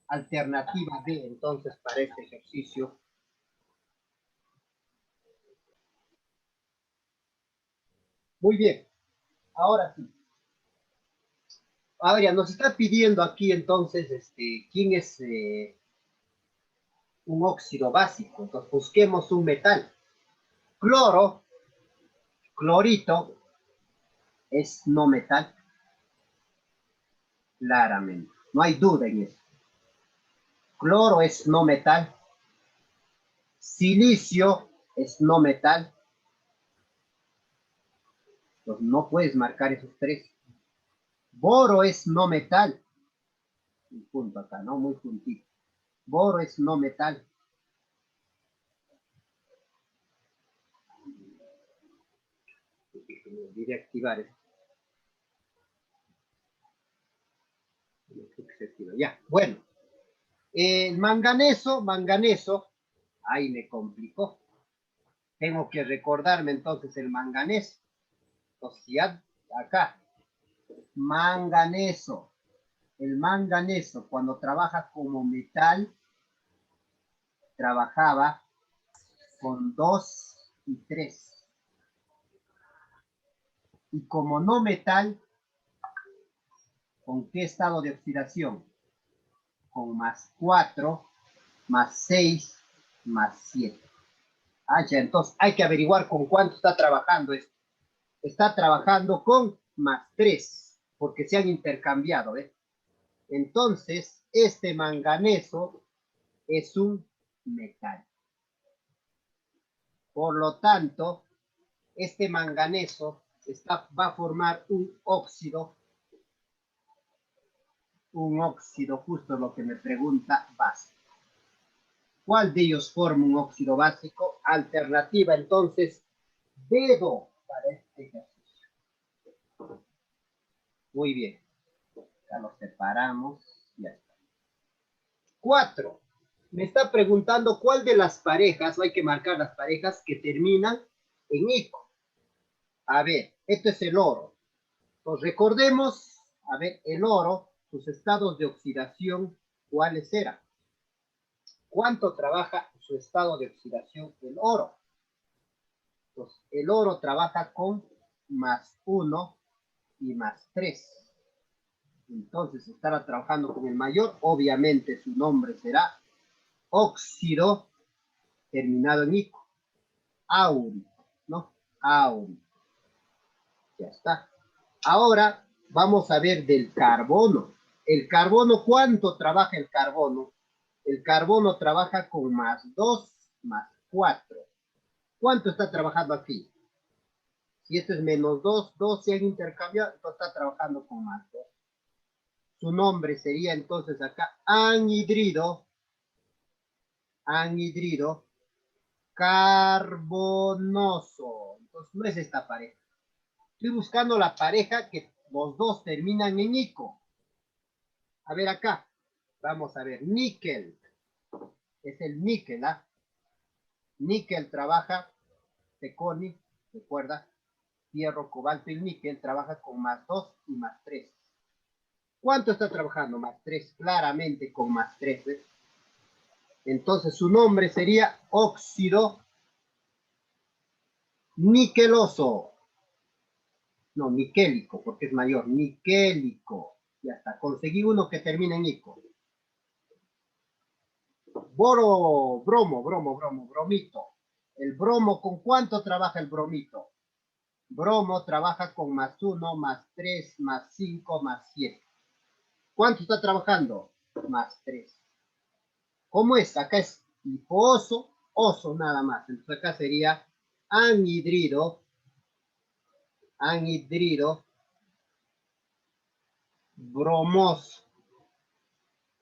Alternativa B, entonces, para este ejercicio. Muy bien. Ahora sí. Ahora nos está pidiendo aquí, entonces, ¿quién es un óxido básico? Entonces, busquemos un metal. Cloro, clorito, es no metal. Claramente. No hay duda en eso. Cloro es no metal. Silicio es no metal. Entonces no puedes marcar esos 3. Boro es no metal. Un punto acá, ¿no? Muy puntito. Boro es no metal. Me olvidé activar esto. Ya, bueno. El manganeso, ahí me complicó. Tengo que recordarme entonces el manganeso. Entonces ya, acá, manganeso. El manganeso, cuando trabaja como metal, trabajaba con 2 y 3. Y como no metal, ¿con qué estado de oxidación? Con más 4, más 6, más 7. Ah, ya, entonces hay que averiguar con cuánto está trabajando esto. Está trabajando con más 3, porque se han intercambiado, ¿eh? Entonces, este manganeso es un metal. Por lo tanto, este manganeso va a formar un óxido, justo lo que me pregunta básico. ¿Cuál de ellos forma un óxido básico? Alternativa, entonces, dedo para este ejercicio. Muy bien. Ya lo separamos. Ya está. 4. Me está preguntando cuál de las parejas, hay que marcar las parejas que terminan en ico. A ver, esto es el oro. Pues recordemos, a ver, el oro, sus estados de oxidación, ¿cuáles eran? ¿Cuánto trabaja su estado de oxidación el oro? Pues el oro trabaja con más 1 y más 3. Entonces estará trabajando con el mayor, obviamente su nombre será óxido terminado en ico. Áurico, ¿no? Áurico. Ya está. Ahora vamos a ver del carbono. El carbono, ¿cuánto trabaja el carbono? El carbono trabaja con más 2, más 4. ¿Cuánto está trabajando aquí? Si esto es menos 2, 2 se han intercambiado, entonces está trabajando con más 2. Su nombre sería entonces acá anhidrido carbonoso. Entonces no es esta pareja. Estoy buscando la pareja que los dos terminan en ico. A ver acá. Vamos a ver. Níquel. Es el níquel, ¿ah? Níquel trabaja, teconi, recuerda, hierro, cobalto y níquel trabaja con más 2 y más 3. ¿Cuánto está trabajando? Más 3, claramente con más 3. ¿Ves? Entonces su nombre sería óxido niqueloso. No, niquélico, porque es mayor. Niquélico. Ya está. Conseguí uno que termina en ico. Bromito. El bromo, ¿con cuánto trabaja el bromito? Bromo trabaja con más 1, más 3, más 5, más 7. ¿Cuánto está trabajando? Más 3. ¿Cómo es? Acá es hiposo, oso nada más. Entonces acá sería anhidrido, bromoso.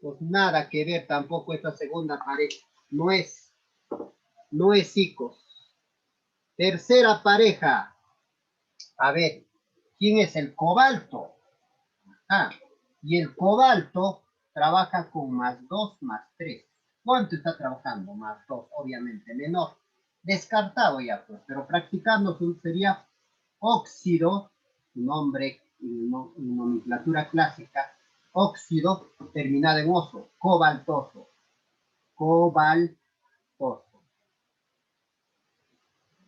Pues nada que ver tampoco esta segunda pareja. No es ico. Tercera pareja. A ver, ¿quién es el cobalto? Ah, y el cobalto trabaja con más 2 más 3. ¿Cuánto está trabajando? Más 2, obviamente menor. Descartado ya, pues, pero practicando sería óxido, nombre en nomenclatura clásica, óxido terminado en oso, cobaltoso. Cobaltoso.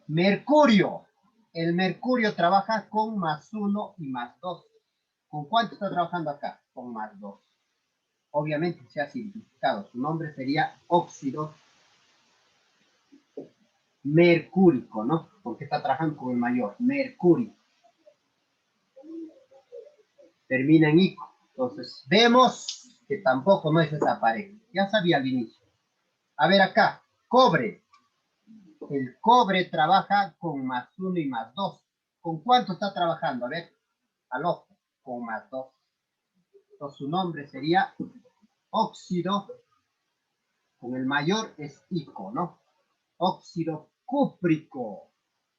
Mercurio. El mercurio trabaja con más 1 y más 2. ¿Con cuánto está trabajando acá? Con más 2. Obviamente se ha simplificado. Su nombre sería óxido mercúrico, ¿no? Porque está trabajando con el mayor. Mercurio. Termina en ico. Entonces, vemos que tampoco no es esa pareja. Ya sabía al inicio. A ver acá. Cobre. El cobre trabaja con más 1 y más 2. ¿Con cuánto está trabajando? A ver, al ojo. Con más 2. Entonces, su nombre sería óxido. Con el mayor es ico, ¿no? Óxido cúprico.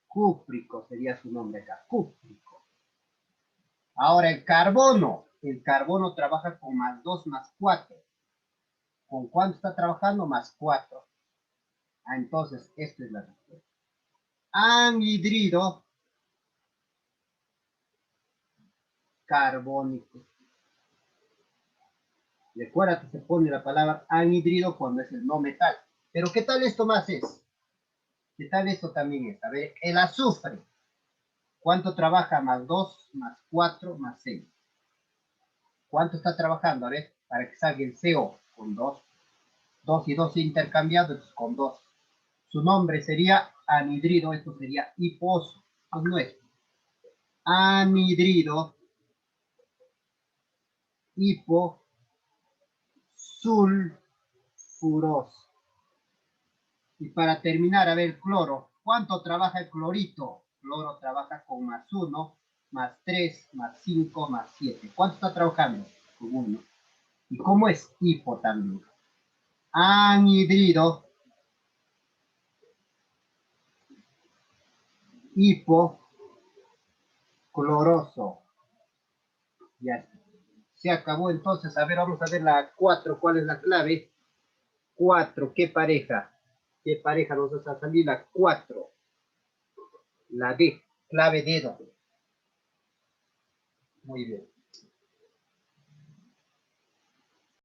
Cúprico sería su nombre acá. Cúprico. Ahora el carbono. El carbono trabaja con más 2 más 4. ¿Con cuánto está trabajando? Más 4. Ah, entonces, esta es la respuesta. Anhidrido carbónico. Recuerda que se pone la palabra anhidrido cuando es el no metal. Pero ¿qué tal esto más es? ¿Qué tal esto también es? A ver, el azufre. ¿Cuánto trabaja? Más 2, más 4, más 6. ¿Cuánto está trabajando? A ver, para que salga el CO con 2. 2 y 2 intercambiados con 2. Su nombre sería anhidrido, esto sería hiposo. Pues no es. Anhidrido hiposulfuroso. Y para terminar, a ver, cloro. ¿Cuánto trabaja el clorito? Cloro trabaja con más 1, más 3, más 5, más 7. ¿Cuánto está trabajando? Con 1. ¿Y cómo es hipo también? Anhidrido hipocloroso. Ya se acabó entonces. A ver, vamos a ver la 4. ¿Cuál es la clave? 4. ¿Qué pareja? ¿Qué pareja nos va a salir? La 4. La D. Clave dedo. Muy bien.